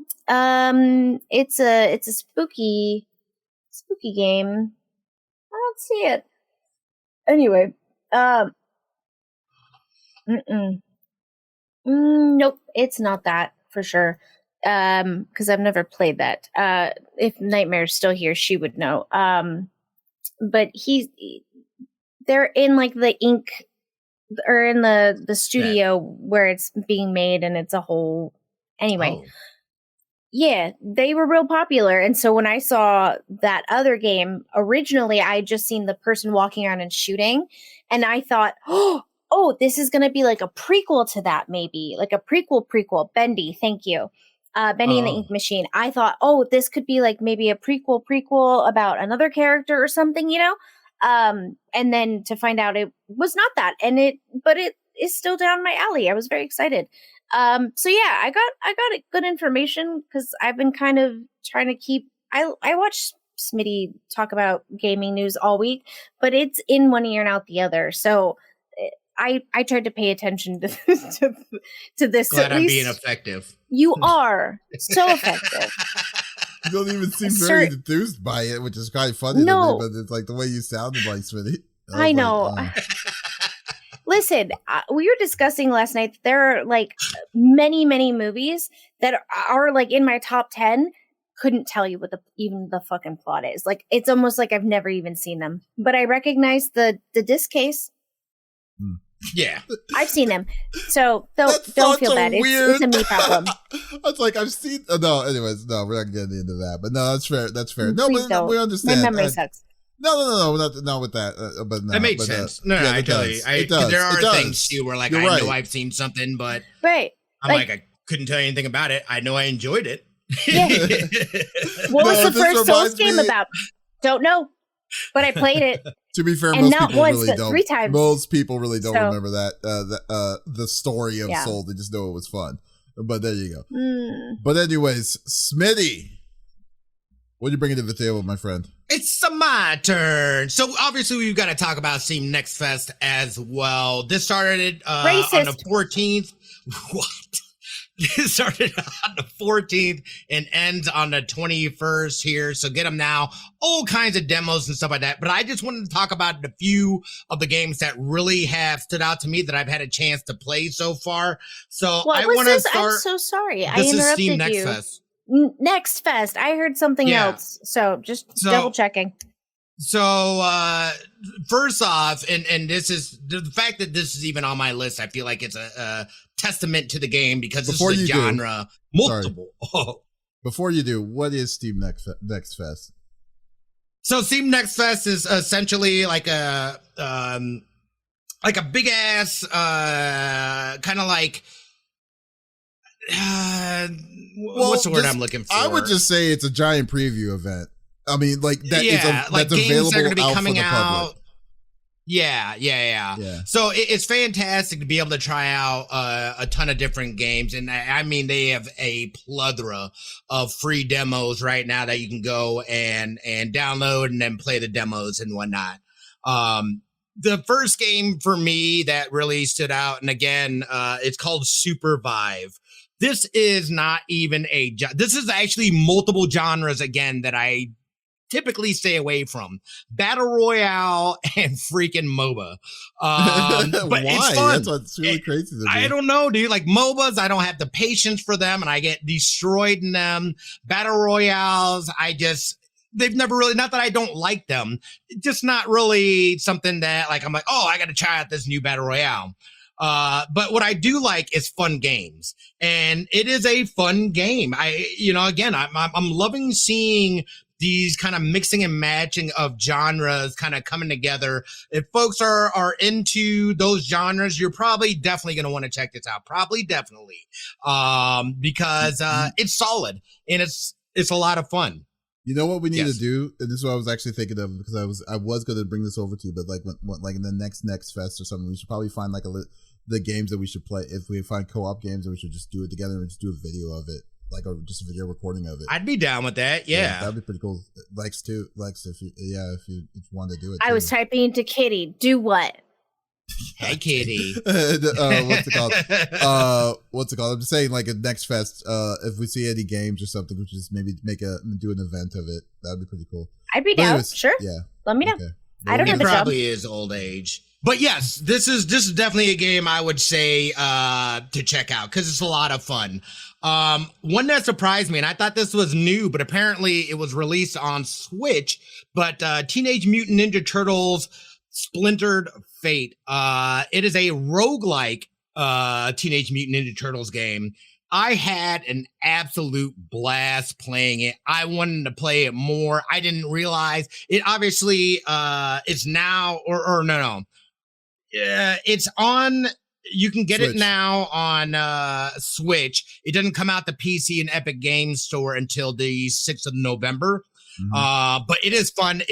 it's a spooky game. I don't see it. Anyway, nope, it's not that for sure. Because I've never played that. If Nightmare's still here, she would know. But they're in like the ink, or in the studio where it's being made, and it's a whole. Anyway, yeah, they were real popular, and so when I saw that other game originally, I had just seen the person walking around and shooting, and I thought, oh, this is going to be like a prequel to that, maybe like a prequel. Bendy, thank you. Bendy and the Ink Machine. I thought, this could be like maybe a prequel about another character or something, you know? And then to find out it was not that, but it is still down my alley. I was very excited. So yeah, I got good information because I've been kind of trying to keep. I watch Smitty talk about gaming news all week, but it's in one ear and out the other. So I tried to pay attention to this. Glad at I'm least being effective. You are so effective. You don't even seem very enthused by it, which is kind of funny to me, but it's like the way you sounded like Smitty. I know. Listen, we were discussing last night that there are like many, many movies that are like in my top 10. Couldn't tell you what even the fucking plot is. Like, it's almost like I've never even seen them. But I recognize the disc case. Yeah. I've seen them. So don't feel bad. It's a me problem. I was like, I've seen... no, anyways, no, we're not getting into that. But no, that's fair. That's fair. No, but we understand. My memory sucks. No, not with that. But no, that makes sense. No, I tell you. It does. There are things too where like, I know I've seen something, but I'm like, I couldn't tell you anything about it. I know I enjoyed it. Yeah. What was the first Souls game about? Don't know, but I played it. To be fair, most people really don't. 3 times. Most people really don't remember that the story of Soul. They just know it was fun. But there you go. But anyways, Smitty, what are you bringing to the table, my friend? It's my turn. So obviously we've got to talk about Steam Next Fest as well. This started on the 14th. What? It started on the 14th and ends on the 21st here. So get them now. All kinds of demos and stuff like that. But I just wanted to talk about a few of the games that really have stood out to me that I've had a chance to play so far. So I want to start. I'm so sorry. I interrupted you. This is Steam Next Fest. Next Fest. I heard something else. So just double checking. So first off, and this is the fact that this is even on my list, I feel like it's a testament to the game because this is a genre multiple. Before you do, what is Steam Next Fest? So Steam Next Fest is essentially like a big ass kind of like what's the word I'm looking for? I would just say it's a giant preview event. I mean, like that. Like that's games available that are going to be out coming for the out. Public. Yeah. So it's fantastic to be able to try out a ton of different games. And I mean, they have a plethora of free demos right now that you can go and download and then play the demos and whatnot. The first game for me that really stood out, and again, it's called Supervive. This is not even this is actually multiple genres again that I typically stay away from. Battle Royale and freaking MOBA. But why? It's fun. That's what's really crazy to me. I don't know, dude. Like MOBAs, I don't have the patience for them and I get destroyed in them. Battle Royales, they've never really, not that I don't like them, just not really something that like, I'm like, oh, I got to try out this new Battle Royale. But what I do like is fun games, and it is a fun game. I'm loving seeing these kind of mixing and matching of genres kind of coming together. If folks are into those genres, you're probably definitely going to want to check this out. Definitely. Because, it's solid and it's a lot of fun. You know what we need to do? And this is what I was actually thinking of because I was going to bring this over to you, but like in the next fest or something, we should probably find like the games that we should play. If we find co-op games, then we should just do it together and just do a video of it. Like just a video recording of it. I'd be down with that. Yeah, that'd be pretty cool. Lex, if you want to do it. I was typing into Kitty. Do what? Hey, Kitty. What's it called? I'm just saying, like a Next Fest. If we see any games or something, we should just maybe do an event of it. That'd be pretty cool. I'd be down. Sure. Yeah. Let me know. Okay. I don't have a job. It probably is old age. But yes, this is definitely a game I would say to check out because it's a lot of fun. One that surprised me, and I thought this was new, but apparently it was released on Switch. But Teenage Mutant Ninja Turtles Splintered Fate. It is a roguelike Teenage Mutant Ninja Turtles game. I had an absolute blast playing it. I wanted to play it more. I didn't realize it obviously it's now or no. It's on. You can get Switch. It now on Switch. It doesn't come out the PC and Epic Games Store until the 6th of November. But it is fun.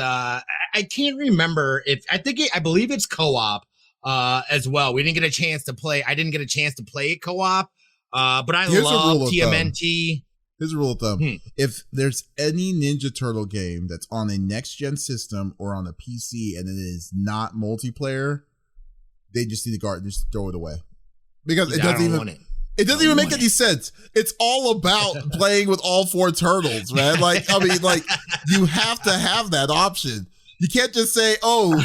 I can't remember if I believe it's co-op as well. We didn't get a chance to play. I didn't get a chance to play it co-op. But I love TMNT. Here's a rule of thumb. If there's any Ninja Turtle game that's on a next-gen system or on a PC and it is not multiplayer, they just need to just throw it away. Because it doesn't even make any sense. It's all about playing with all 4 turtles, man. Like, I mean, like, you have to have that option. You can't just say, oh,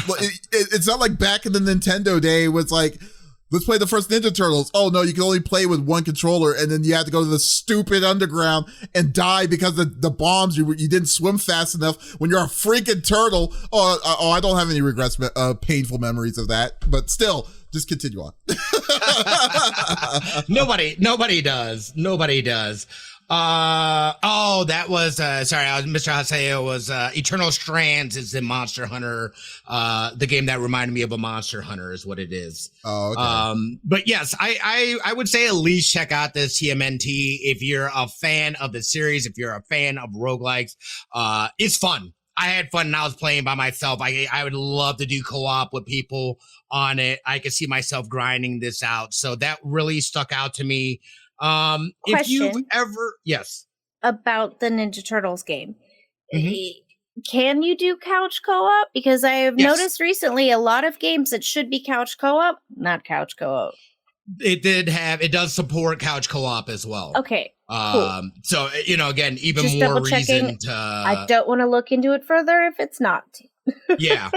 it's not like back in the Nintendo day was like, let's play the first Ninja Turtles. Oh, no, you can only play with one controller, and then you have to go to the stupid underground and die because the bombs, you didn't swim fast enough when you're a freaking turtle. Oh, I don't have any regrets, painful memories of that, but still, just continue on. Nobody does. That was Mr. Haseo was Eternal Strands is the Monster Hunter, the game that reminded me of a Monster Hunter is what it is. Oh, okay. But yes, I would say at least check out this TMNT if you're a fan of the series, if you're a fan of roguelikes. It's fun. I had fun and I was playing by myself. I would love to do co-op with people on it. I could see myself grinding this out. So that really stuck out to me. If you've ever, yes, about the Ninja Turtles game, can you do couch co-op? Because I have noticed recently a lot of games that should be couch co-op, not couch co-op. It does support couch co-op as well. Okay. Cool. So, again, even just more reason to, I don't want to look into it further if it's not. Yeah.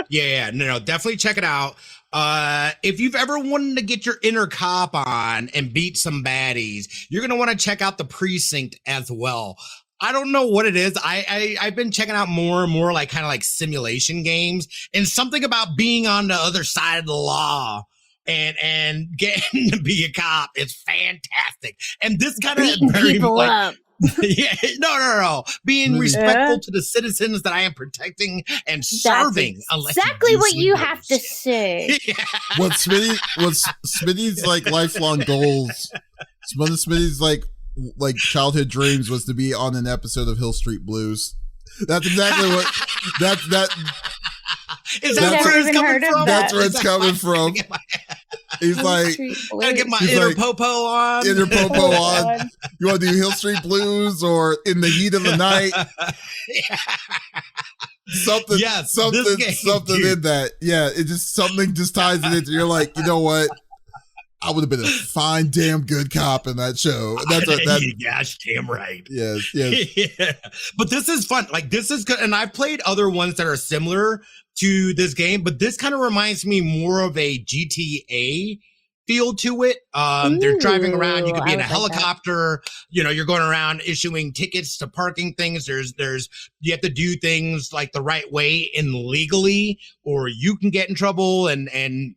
No, definitely check it out. If you've ever wanted to get your inner cop on and beat some baddies, you're going to want to check out the Precinct as well. I don't know what it is. I've been checking out more and more like kind of like simulation games, and something about being on the other side of the law and getting to be a cop is fantastic. And this kind of very people up. Yeah, no. Being respectful to the citizens that I am protecting and serving. That's exactly what you have to say. Yeah. What Smitty's like lifelong goals, one of Smitty's like childhood dreams was to be on an episode of Hill Street Blues. That's exactly what that. Is that where it's coming from? That's where it's coming from. He's like, gotta get my inner popo on. Inner popo on. You want to do Hill Street Blues or In the Heat of the Night? Something in that. Yeah, it just something just ties it into. You're like, you know what? I would have been a fine, damn good cop in that show. Gosh, damn right. Yes. Yeah. But this is fun. Like, this is good. And I've played other ones that are similar to this game, but this kind of reminds me more of a GTA feel to it. They're driving around. You could be in a helicopter. You're going around issuing tickets to parking things. You have to do things like the right way and legally, or you can get in trouble and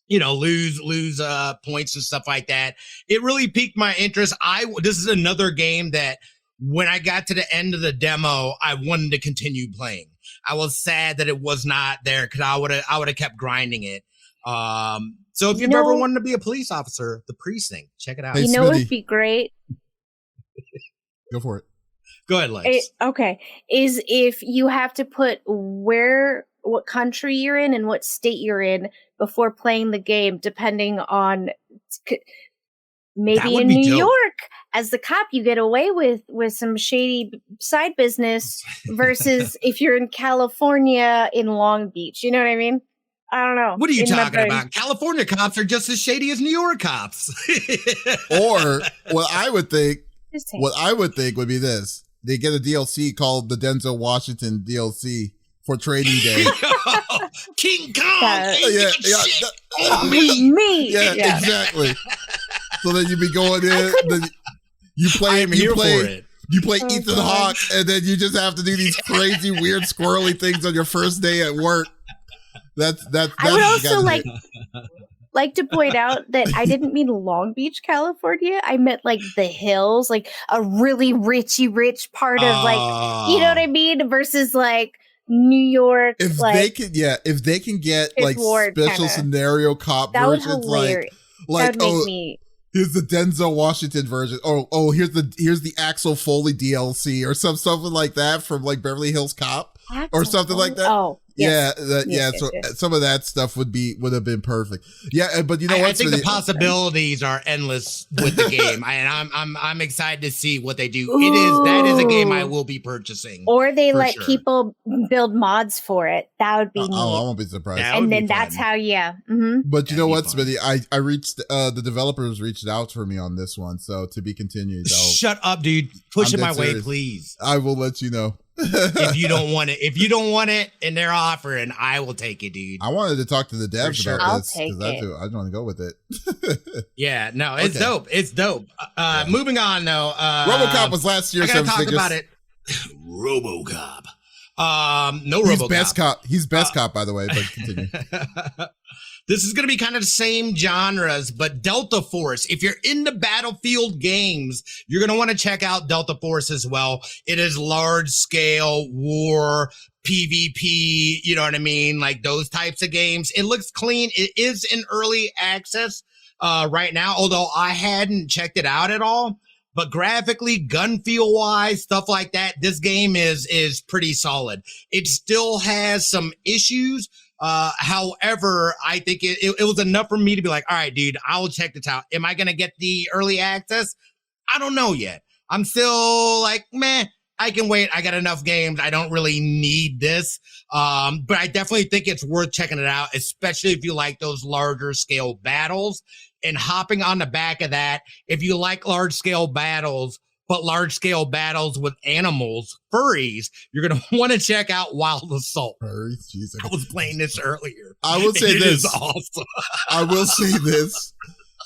lose points and stuff like that. It really piqued my interest. This is another game that when I got to the end of the demo, I wanted to continue playing. I was sad that it was not there because I would have kept grinding it. So if you've ever wanted to be a police officer, the Precinct, check it out. Hey, what would be great? Go for it. Go ahead, Lex. Is if you have to put what country you're in and what state you're in before playing the game, depending on maybe in New York, as the cop, you get away with some shady side business versus if you're in California in Long Beach. You know what I mean? I don't know. What are you talking about? California cops are just as shady as New York cops. Or what I would think would be this. They get a DLC called the Denzel Washington DLC for Trading Day. King Kong! Me! Yeah, exactly. So then you be going in, then you play Ethan Hawke, and then you just have to do these crazy, weird, squirrely things on your first day at work. That's I would also like to point out that I didn't mean Long Beach, California. I meant like the hills, like a really rich part of you know what I mean? Versus like New York. If they can get like special scenario cop versions, like that would make me Here's the Denzel Washington version. Here's the Axel Foley DLC or something like that from like Beverly Hills Cop or something like that. Oh, yes. So some of that stuff would have been perfect. Yeah, but you know what? I think the possibilities are endless with the game, and I'm excited to see what they do. That is a game I will be purchasing. Or they let people build mods for it. That would be neat. I won't be surprised. And then that's how, But you know what, Smitty? I reached the developers reached out for me on this one, so to be continued. Shut up, dude! Push it my way, please. I will let you know. If you don't want it, and they're offering, I will take it, dude. I wanted to talk to the devs about this because I don't want to go with it. Yeah, no, it's dope. It's dope. Moving on though. RoboCop was last year. I gotta talk about it. RoboCop. No RoboCop. He's best cop. He's best cop, by the way. But continue. This is going to be kind of the same genres, but Delta Force. If you're into Battlefield games, you're going to want to check out Delta Force as well. It is large scale war, PvP, you know what I mean? Like those types of games. It looks clean. It is in early access right now, although I hadn't checked it out at all. But graphically, gun feel wise, stuff like that, this game is pretty solid. It still has some issues. However, I think it was enough for me to be like, all right, dude, I will check this out. Am I going to get the early access? I don't know yet. I'm still like, meh, I can wait. I got enough games. I don't really need this. But I definitely think it's worth checking it out, especially if you like those larger scale battles. And hopping on the back of that, if you like large scale battles, but large scale battles with animals, furries, you're going to want to check out Wild Assault. Furries? Jesus. I was playing this earlier. I will say this. It is awesome. I will say this.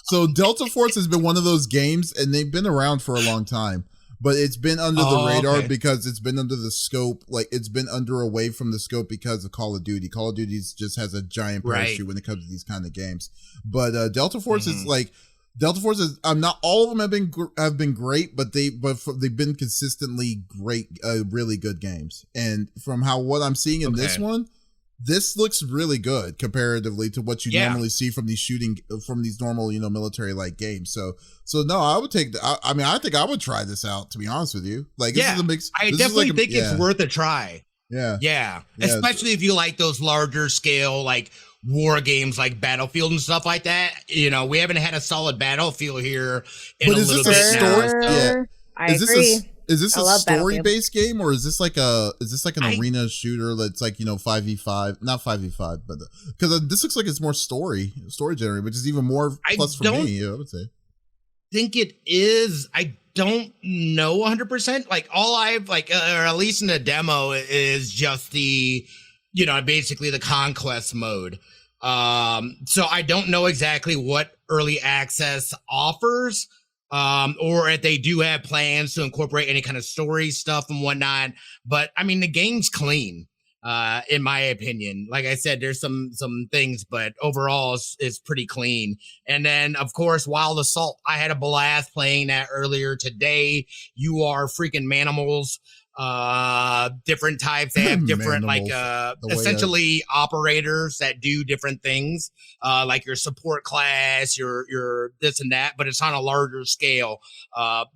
So Delta Force has been one of those games, and they've been around for a long time, but it's been under the radar because it's been under the scope. Like it's been away from the scope because of Call of Duty. Call of Duty just has a giant parachute when it comes to these kind of games. But Delta Force is like, Delta Force is not all of them have been great, but they've been consistently great, really good games. And from what I'm seeing in this one, this looks really good comparatively to what you normally see from these normal, military like games. So no, I would take I think I would try this out, to be honest with you. Like this is a mix. I definitely think it's worth a try. Yeah. Especially if you like those larger scale like war games like Battlefield and stuff like that. We haven't had a solid Battlefield here in a little bit now. I agree. Is this a story-based game, or is this like an arena shooter that's like 5v5, not 5v5, but because this looks like it's more story generated, which is even more plus for me. I would say. Think it is. I don't know 100%. Like all I've or at least in the demo is just the basically the conquest mode. So I don't know exactly what early access offers. Or if they do have plans to incorporate any kind of story stuff and whatnot. But I mean, the game's clean, in my opinion. Like I said, there's some things, but overall it's pretty clean. And then of course, Wild Assault, I had a blast playing that earlier today. You are freaking manimals. Different types. They have different essentially operators that do different things, like your support class, your this and that, but it's on a larger scale.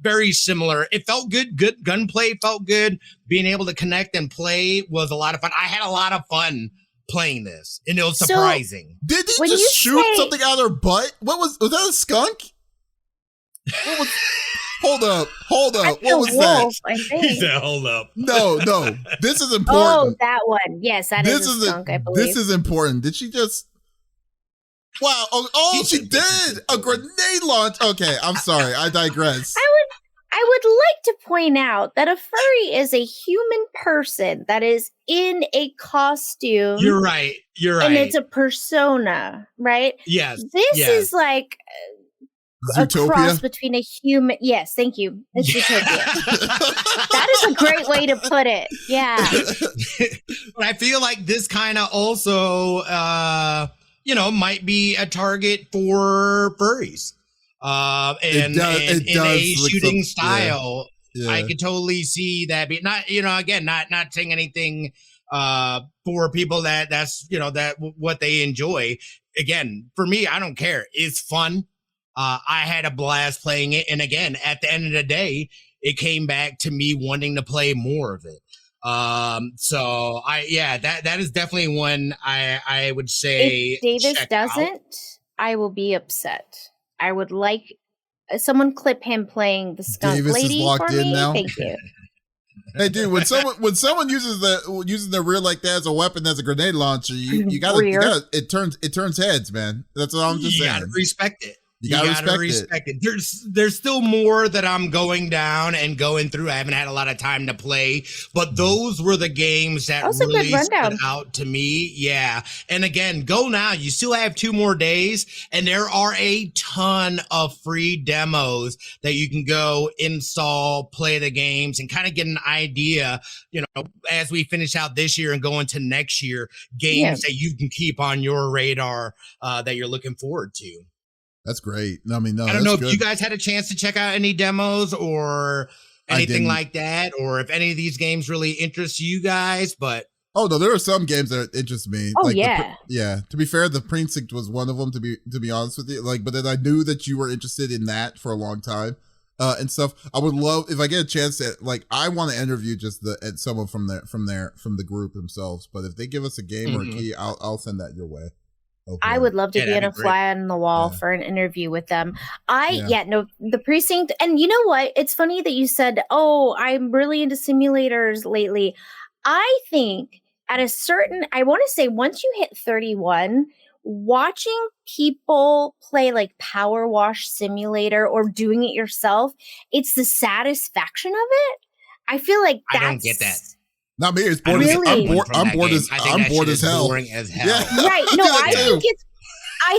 Very similar. It felt good. Good gunplay felt good. Being able to connect and play was a lot of fun. I had a lot of fun playing this, and it was surprising. Did they just shoot something out of their butt? Was that a skunk? What was Hold up. What was that? I think. He said, hold up. No. This is important. Oh, that one. Yes, that is a skunk, I believe. This is important. Did she just... Wow. She did. A grenade launch. Okay, I'm sorry. I digress. I would like to point out that a furry is a human person that is in a costume. You're right. And it's a persona, right? Yes. This is like... Zootopia? A cross between a human. Yes, thank you. It's Zootopia. That is a great way to put it. Yeah. But I feel like this kind of also, might be a target for furries. In a shooting style. Yeah. I could totally see that be not saying anything for people that's what they enjoy. Again, for me, I don't care. It's fun. I had a blast playing it. And again, at the end of the day, it came back to me wanting to play more of it. So that is definitely one I would say. If Davis doesn't, I will be upset. I would like someone clip him playing the skunk Davis lady is locked for in me. now. Thank you. Hey, dude, when someone uses the rear like that as a weapon, as a grenade launcher, you gotta it turns heads, man. That's what I'm just saying. You gotta respect it. You gotta respect it. There's still more that I'm going down and going through. I haven't had a lot of time to play, but those were the games that really stood out to me. Yeah. And again, go now. You still have 2 more days, and there are a ton of free demos that you can go install, play the games, and kind of get an idea, as we finish out this year and go into next year, games that you can keep on your radar that you're looking forward to. That's great. I mean, I don't know if you guys had a chance to check out any demos or anything like that, or if any of these games really interest you guys, but. Oh, no, there are some games that interest me. Oh, yeah. To be fair, the Precinct was one of them, to be honest with you. But then I knew that you were interested in that for a long time and stuff. I would love, if I get a chance to, I want to interview just someone from the group themselves. But if they give us a game or a key, I'll send that your way. Okay. I would love to be in a fly on the wall for an interview with them. The Precinct. And you know what? It's funny that you said, I'm really into simulators lately. I think I want to say once you hit 31, watching people play like Power Wash Simulator or doing it yourself, it's the satisfaction of it. I feel like I don't get that. Not me. It's bored. I'm bored as hell. Boring as hell. Yeah. Right. No, I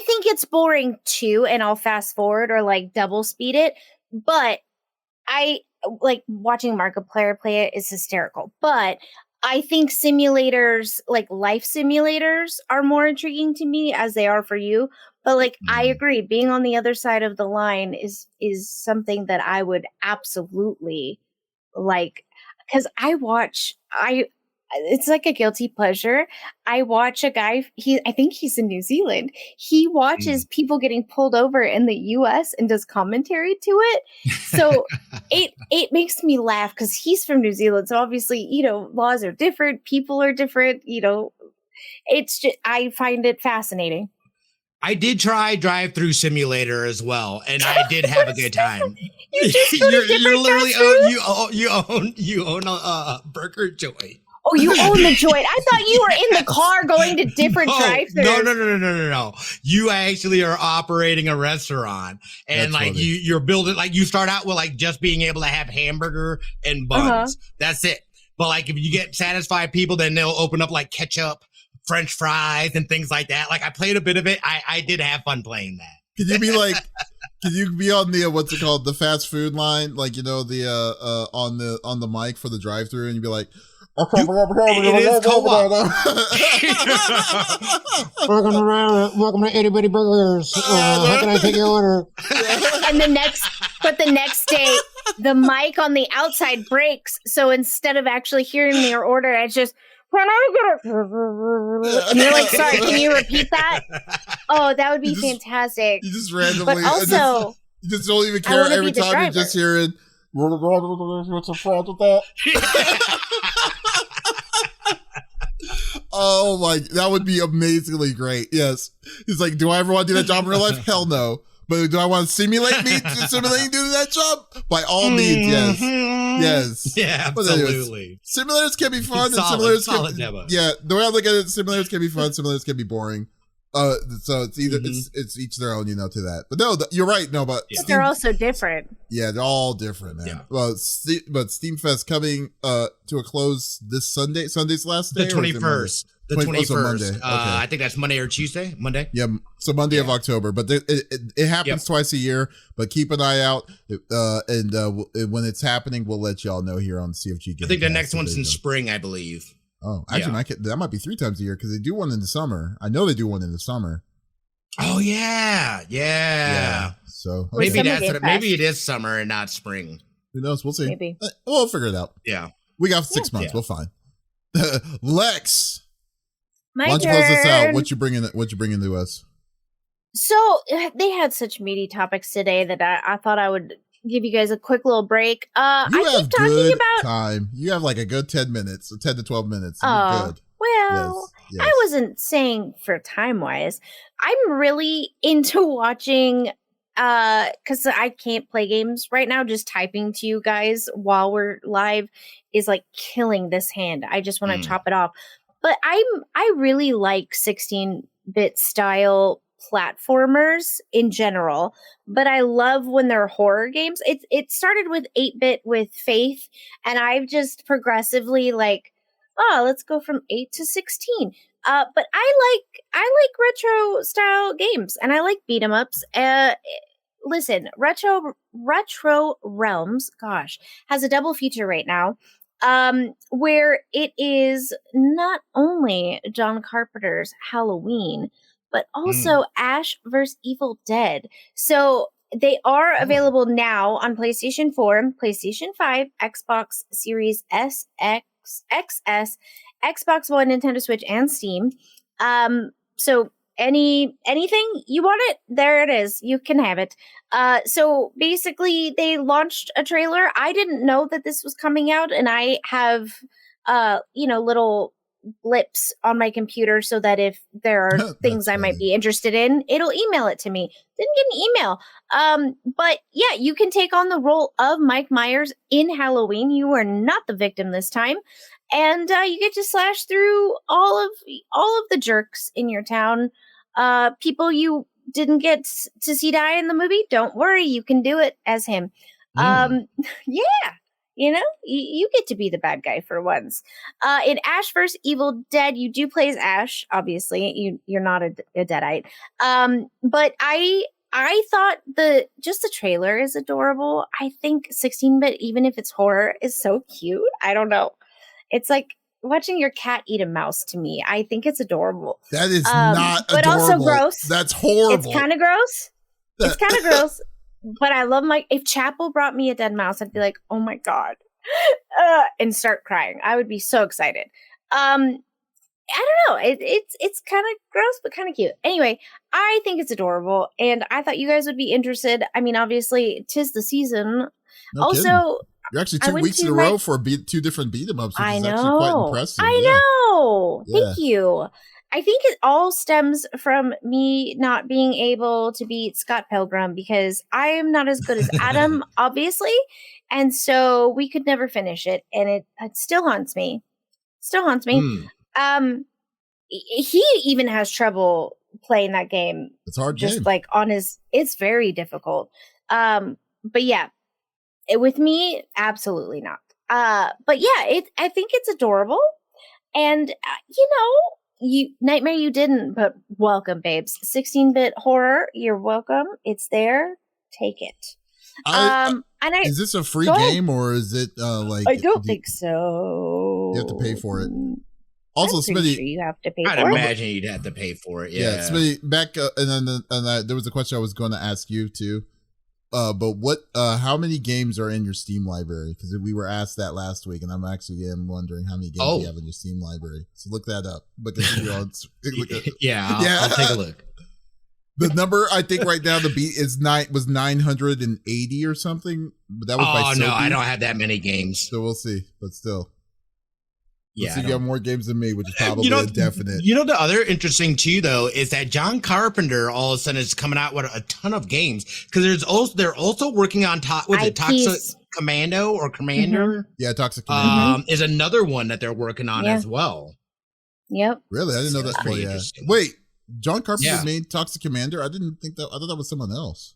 think it's boring too, and I'll fast forward or double speed it. But I like watching Markiplier play it is hysterical. But I think simulators, like life simulators, are more intriguing to me as they are for you. But I agree, being on the other side of the line is something that I would absolutely like. Because it's like a guilty pleasure. I watch a guy, I think he's in New Zealand. He watches people getting pulled over in the US and does commentary to it. So it makes me laugh because he's from New Zealand. So obviously, laws are different. People are different. It's just, I find it fascinating. I did try Drive-Thru Simulator as well, and I did have a good time. You're literally you own a burger joint. Oh, you own the joint. I thought you were in the car going to different drive-thrus. No. You actually are operating a restaurant, and you're building. You start out with just being able to have hamburger and buns. That's it. But if you get satisfied people, then they'll open up ketchup, French fries, and things like that. I played a bit of it. I did have fun playing that. Can you be can you be on the what's it called, the fast food line, the on the mic for the drive-thru, and you'd be like, it is co-op. Welcome to Itty Bitty Burgers. How can I take your order? And the next day, the mic on the outside breaks. So instead of actually hearing your order, it's just, can I get it? And you're like, sorry, can you repeat that? Oh, that would be fantastic. You just randomly, but also, you just don't even care every time you're just hearing, what's a fraud with that? Oh my, that would be amazingly great. Yes. He's like, do I ever want to do that job in real life? Hell no. But do I want to simulate doing that job? By all means, yes. Yes. Yeah, absolutely. Simulators can be fun. The way I look at it, simulators can be fun, simulators can be boring. So it's either it's each their own, to that. But no, you're right. No, but they're also different. Yeah, they're all different, man. Yeah. Well, but Steam Fest coming to a close this Sunday. Sunday's last day, the 21st. The 21st. Monday. Okay. I think that's Monday or Tuesday. Monday. Yeah, so Monday of October. But it happens twice a year. But keep an eye out, and when it's happening, we'll let y'all know here on CFG. I think the next one's in spring, I believe. Oh, actually, that might be 3 times a year because they do one in the summer. I know they do one in the summer. Oh yeah. So maybe maybe it is summer and not spring. Who knows? We'll see. Maybe we'll figure it out. Yeah, we got 6 months. We'll find. Lex, my why don't you close this out? What you bringing to us? So they had such meaty topics today that I thought I would give you guys a quick little break. You I have keep talking good about time. You have like a good 10 minutes, 10 to 12 minutes. You're good. Well, Yes. I wasn't saying for time wise. I'm really into watching because I can't play games right now. Just typing to you guys while we're live is like killing this hand. I just want to chop it off. But I really like 16-bit style platformers in general, but I love when they're horror games. It started with 8-bit with Faith, and I've just progressively like, oh, let's go from 8 to 16. But I like retro style games, and I like beat 'em ups. Listen, Retro Realms, gosh, has a double feature right now, where it is not only John Carpenter's Halloween, but also Ash vs. Evil Dead. So they are available now on PlayStation 4, PlayStation 5, Xbox Series S, X, XS, Xbox One, Nintendo Switch, and Steam. So anything you want it, there it is. You can have it. So basically they launched a trailer. I didn't know that this was coming out, and I have little blips on my computer so that if there are things I might be interested in, it'll email it to me. Didn't get an email. But yeah, you can take on the role of Mike Myers in Halloween. You are not the victim this time. And you get to slash through all of the jerks in your town. People you didn't get to see die in the movie, don't worry, you can do it as him. Yeah, you get to be the bad guy for once. In Ash vs. Evil Dead, you do play as Ash. Obviously, you're not a Deadite. But I thought the trailer is adorable. I think 16-bit, even if it's horror, is so cute. I don't know. It's like watching your cat eat a mouse to me. I think it's adorable. That is not but adorable. Also gross. That's horrible. It's kind of gross. It's kind of gross. But I love if Chapel brought me a dead mouse, I'd be like, oh my God, and start crying. I would be so excited. I don't know. It's kind of gross, but kind of cute. Anyway, I think it's adorable, and I thought you guys would be interested. I mean, obviously, 'tis the season. No also, kidding. You're actually 2 weeks in a row for two different beat 'em ups, which is actually quite impressive. I know. Yeah. Thank you. I think it all stems from me not being able to beat Scott Pilgrim because I am not as good as Adam, obviously. And so we could never finish it. And it still haunts me. He even has trouble playing that game. It's a hard just game. Like it's very difficult. But yeah, with me, absolutely not. But yeah, I think it's adorable. And, Nightmare you didn't, but welcome, babes. 16-bit horror, you're welcome. It's there. Take it. Is this a free game or is it like? I don't think so. You have to pay for it. Also, Smitty, sure you have to pay for it. I'd imagine you'd have to pay for it. Yeah, Smitty, back and there was a question I was going to ask you too. But how many games are in your Steam library? Because we were asked that last week, and I'm actually wondering how many games you have in your Steam library. So look that up. I'll take a look. The number I think right now the beat is was 980 or something. But that was by no, I don't have that many games. So we'll see. But still. Yeah, you have more games than me, which is probably indefinite. The other interesting too, though, is that John Carpenter all of a sudden is coming out with a ton of games because they're also working on Toxic Commando or Commander. Mm-hmm. Yeah, Toxic Commando is another one that they're working on as well. Yep. Really, I didn't know that. Wait, John Carpenter made Toxic Commander? I didn't think that. I thought that was someone else.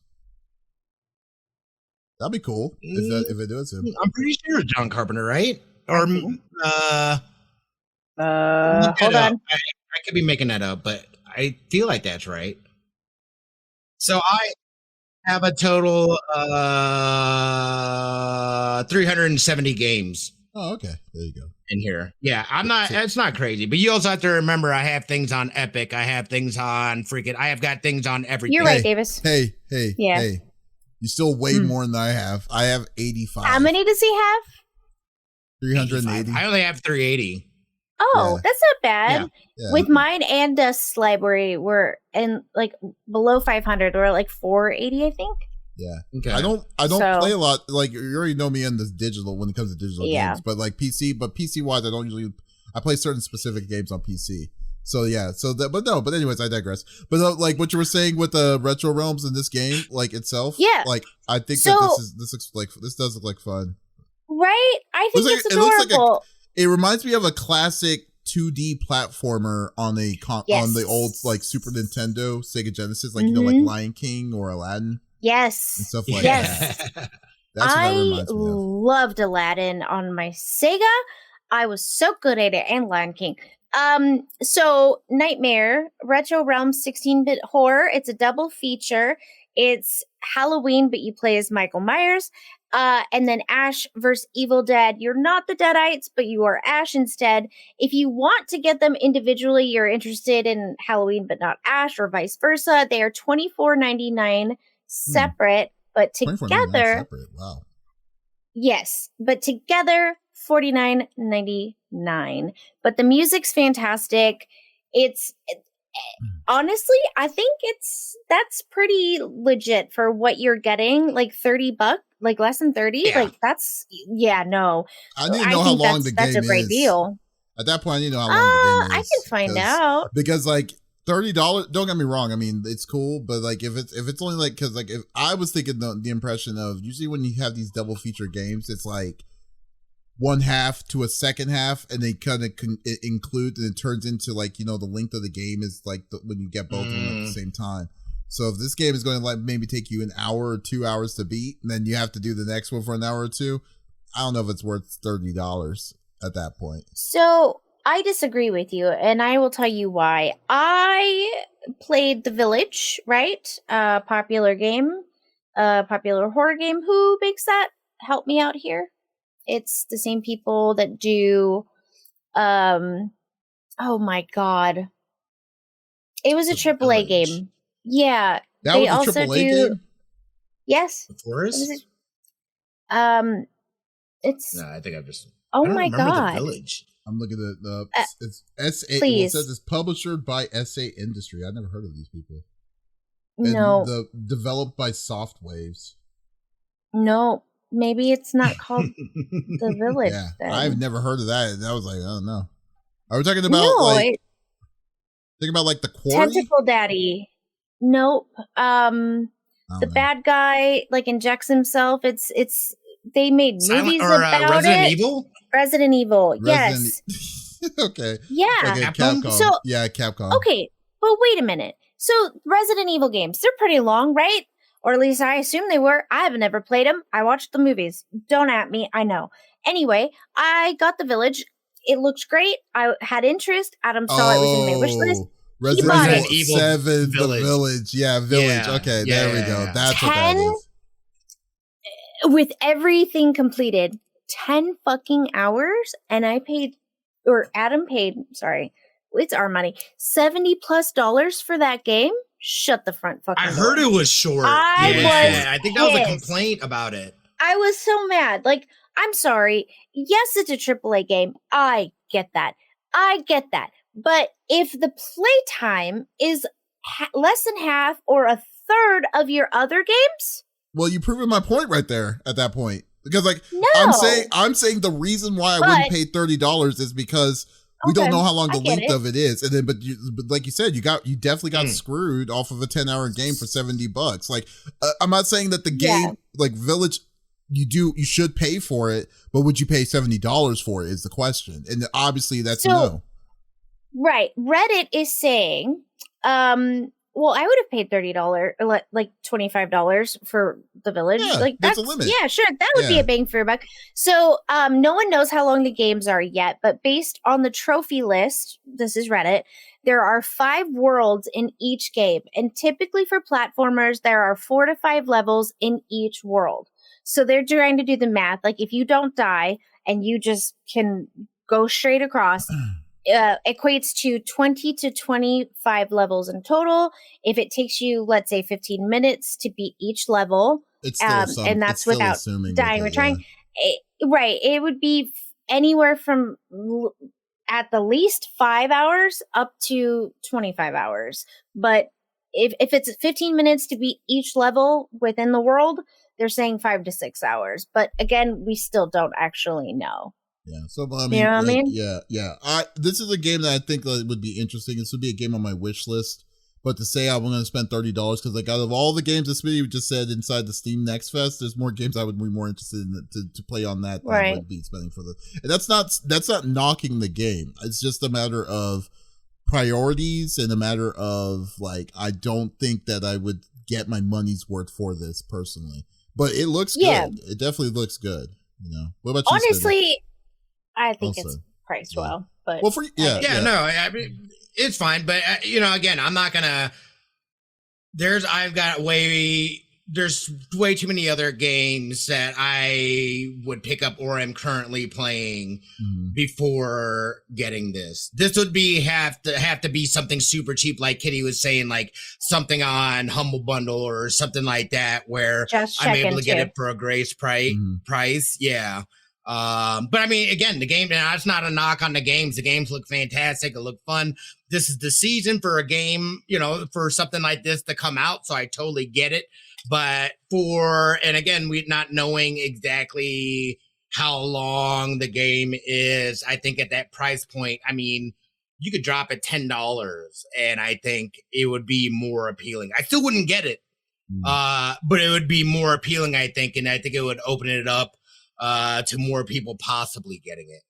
That'd be cool if it was him. I'm pretty sure it's John Carpenter, right? Or hold on. I could be making that up, but I feel like that's right. So I have a total 370 games. Oh, okay. There you go. In here. Yeah, it's not crazy, but you also have to remember I have things on Epic. I have things on I have got things on everything. You're right, Davis. Hey. You still way more than I have. I have 85. How many does he have? 380. I only have 380. Oh, Yeah. that's not bad. Yeah. With mine and Dust's library, we're in like below 500. We're like 480, I think. Yeah. Okay. I don't So- play a lot. Like, you already know me in the digital when it comes to digital Yeah. games, but like PC wise, I play certain specific games on PC. So yeah, but anyways, I digress. But like what you were saying with the retro realms in this game, like itself, Yeah. like I think So- that this does look like fun. Right? I think Looks it's like- it looks like a- adorable. It reminds me of a classic 2D platformer on on the old like Super Nintendo, Sega Genesis, like you know, like Mhm. Lion King or Aladdin and Yes. stuff like Yes. that. That's what that I reminds me of. loved Aladdin on my Sega. I was so good at it, and Lion King. So Nightmare, Retro Realm 16-bit horror. It's a double feature. It's Halloween, but you play as Michael Myers. And then Ash vs. Evil Dead. You're not the Deadites, but you are Ash instead. If you want to get them individually, you're interested in Halloween, but not Ash, or vice versa. They are $24.99 separate, but $24.99 together, separate. Wow. yes, but together $49.99. But the music's fantastic. It's honestly, I think that's pretty legit for what you're getting. Like $30, like less than 30. Yeah. Like that's no. I need to know how think long the game that's a great is. deal. At that point, I need to know how long the game I is. can find out. Because like $30, don't get me wrong, I mean it's cool, but like if it's only like, because like if I was thinking the impression of usually when you have these double feature games, it's like one half to a second half, and they kind of include, and it turns into like, you know, the length of the game is like when you get both of them at the same time. So if this game is going to like maybe take you an hour or 2 hours to beat, and then you have to do the next one for an hour or two, I don't know if it's worth $30 at that point. So I disagree with you, and I will tell you why. I played The Village, right? Popular game, popular horror game. Who makes that? Help me out here. It's the same people that do, oh my god. It was a The AAA Village. game. Yeah. That they was a also AAA do, game? yes. The It Forest? was it's, No, I think I've just. oh I don't my remember god. The Village. I'm looking at the it's SA. please. Well, it says it's published by SA Industry. I never heard of these people. And No, developed by Softwaves. no. Maybe it's not called The Village. Yeah, then. I've never heard of that. And I was like, oh no. Are we talking about no, like think about like the Quarry? Tentacle Daddy. Nope. I The don't know. bad guy like injects himself. It's they made movies about Resident it. Evil? Resident Evil. Yes. Resident- okay. Yeah. Okay, Capcom? Capcom. So- yeah, Capcom. Okay, but wait a minute. So Resident Evil games, they're pretty long, right? Or at least I assume they were. I have never played them. I watched the movies. Don't at me. I know. Anyway, I got The Village. It looked great. I had interest. Adam saw it was in my wish list. Resident bought Evil it. Evil 7, Village. The Village. Yeah, Village. Yeah. Okay, Yeah, there we yeah, go. yeah. That's what that 10 is. With everything completed, 10 fucking hours, and Adam paid, sorry, it's our money, $70+ for that game. Shut the front fucking I door. heard it was short. I yeah, was I think that was a pissed. complaint about it. I was so mad. Like, I'm sorry. Yes, it's a AAA game. I get that. But if the playtime is less than half or a third of your other games, Well, you proven my point right there at that point. Because like no. I'm saying the reason why I But- wouldn't pay $30 is because we don't Okay, know how long I the get length it. of it is. And then but like you said, you definitely got screwed off of a 10-hour game for $70. Like I'm not saying that the game like Village you should pay for it, but would you pay $70 for it is the question. And obviously that's no. Right. Reddit is saying, well, I would have paid $30 or like $25 for The Village. Yeah, like that's a limit. Yeah, sure. That would be Yeah. a bang for your buck. So no one knows how long the games are yet, but based on the trophy list, this is Reddit, there are 5 worlds in each game. And typically for platformers, there are 4 to 5 levels in each world. So they're trying to do the math. Like if you don't die and you just can go straight across, equates to 20 to 25 levels in total. If it takes you, let's say, 15 minutes to beat each level, It's still and that's without dying or trying, right? It would be anywhere from at the least 5 hours up to 25 hours. But if it's 15 minutes to beat each level within the world, they're saying 5 to 6 hours. But again, we still don't actually know. Yeah. So, I mean, you know what I mean? Yeah. This is a game that I think would be interesting. This would be a game on my wish list. But to say I'm going to spend $30, because like out of all the games that Smitty just said inside the Steam Next Fest, there's more games I would be more interested in to play on that than I would be spending for the. And that's not knocking the game. It's just a matter of priorities and a matter of like, I don't think that I would get my money's worth for this personally. But it looks good. It definitely looks good. You know. What about you? Honestly, Smitty? I think it's priced well. But well, for no, I mean, it's fine, but again, I'm not gonna. There's way too many other games that I would pick up or am currently playing before getting this. This would have to be something super cheap, like Kitty was saying, like something on Humble Bundle or something like that, where I'm able to get it for a grace price. Yeah. But I mean, again, the game, and it's not a knock on the games. The games look fantastic. It look fun. This is the season for a game, for something like this to come out. So I totally get it. But and again, we're not knowing exactly how long the game is. I think at that price point, I mean, you could drop it $10 and I think it would be more appealing. I still wouldn't get it. But it would be more appealing, I think. And I think it would open it up to more people possibly getting it.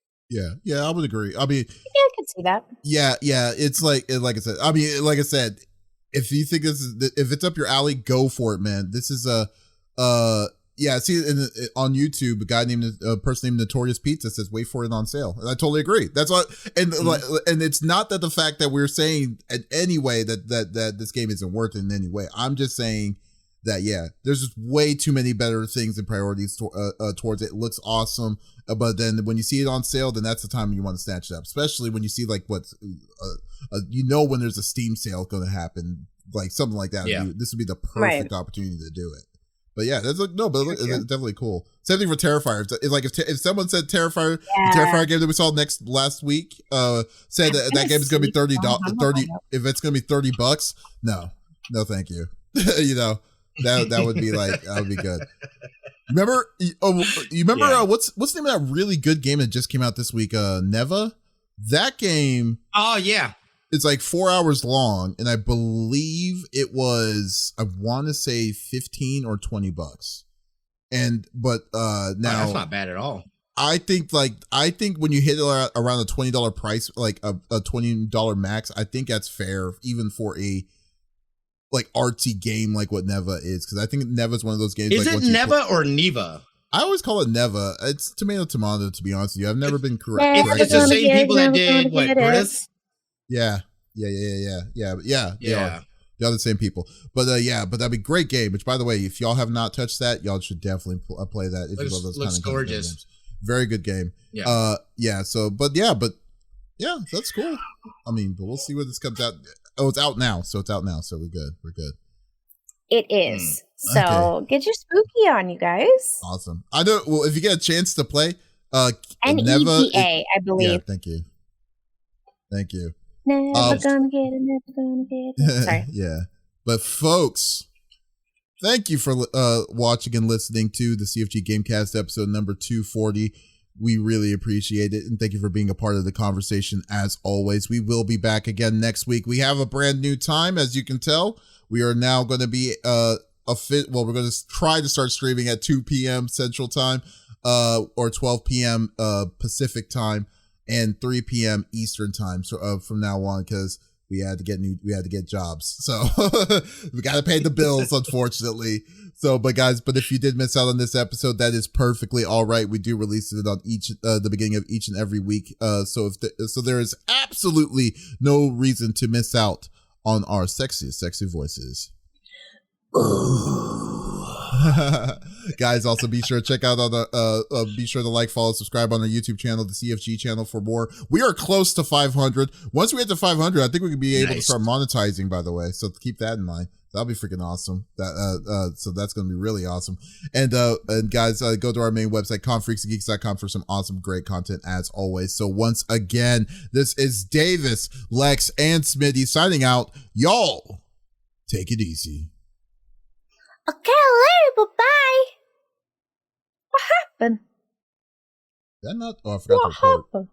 Yeah, I would agree. I mean, I can see that. Yeah, it's like I said. I mean, like I said, if you think if it's up your alley, go for it, man. This is see, on YouTube, a person named Notorious Pizza says, "Wait for it on sale," and I totally agree. That's what, and it's not that the fact that we're saying in any way that this game isn't worth it in any way. I'm just saying that there's just way too many better things and priorities towards it. It looks awesome, but then when you see it on sale, then that's the time you want to snatch it up. Especially when you see like what's, when there's a Steam sale going to happen, like something like that. Yeah. This would be the perfect opportunity to do it. But that's it's definitely cool. Same thing for Terrifier. It's like if someone said Terrifier, the Terrifier game that we saw last week, said that game is going to be $30. If it's going to be $30, no, thank you. That would be that would be good. Remember? What's the name of that really good game that just came out this week? Neva. That game. Oh yeah. It's like 4 hours long, and I believe it was, I want to say $15 or $20. But now that's not bad at all. I think when you hit around a $20 price, like a $20 max, I think that's fair, even for a like artsy game like what Neva is, because I think Neva is one of those games. Is it Neva or Neva? I always call it Neva. It's tomato, to be honest with you. I've never been correct. It's the same people that did what, Briss? Yeah. They are the same people. But but that'd be a great game. Which, by the way, if y'all have not touched that, y'all should definitely play that. If you love those kind of gorgeous games. Very good game. So that's cool. I mean, but we'll see when this comes out. Oh, it's out now. So we're good. It is. So get your spooky on, you guys. Awesome. I know. Well, if you get a chance to play, NEVA, I believe. Yeah, thank you. Never gonna get it. Sorry. Yeah. But folks, thank you for watching and listening to the CFG Gamecast episode number 240. We really appreciate it. And thank you for being a part of the conversation as always. We will be back again next week. We have a brand new time, as you can tell. We are now going to be we're going to try to start streaming at 2 p.m. Central Time, or 12 p.m. Pacific Time, and 3 p.m. Eastern Time. So from now on, because we had to get jobs, so we got to pay the bills, unfortunately. So, but if you did miss out on this episode, that is perfectly all right. We do release it on the beginning of each and every week. So there is absolutely no reason to miss out on our sexy voices. Ooh. Guys, also be sure to check out on the be sure to like, follow, subscribe on our YouTube channel, the CFG channel, for more. We are close to 500. Once we get to 500, I think we could be able to start monetizing, by the way, so keep that in mind. That'll be freaking awesome. So that's going to be really awesome. And guys, go to our main website, confreaksandgeeks.com, for some awesome, great content as always. So once again, this is Davis, Lex, and Smitty signing out. Y'all, take it easy. Okay, later, bye-bye. What happened? That not? Oh, I forgot to record. What happened?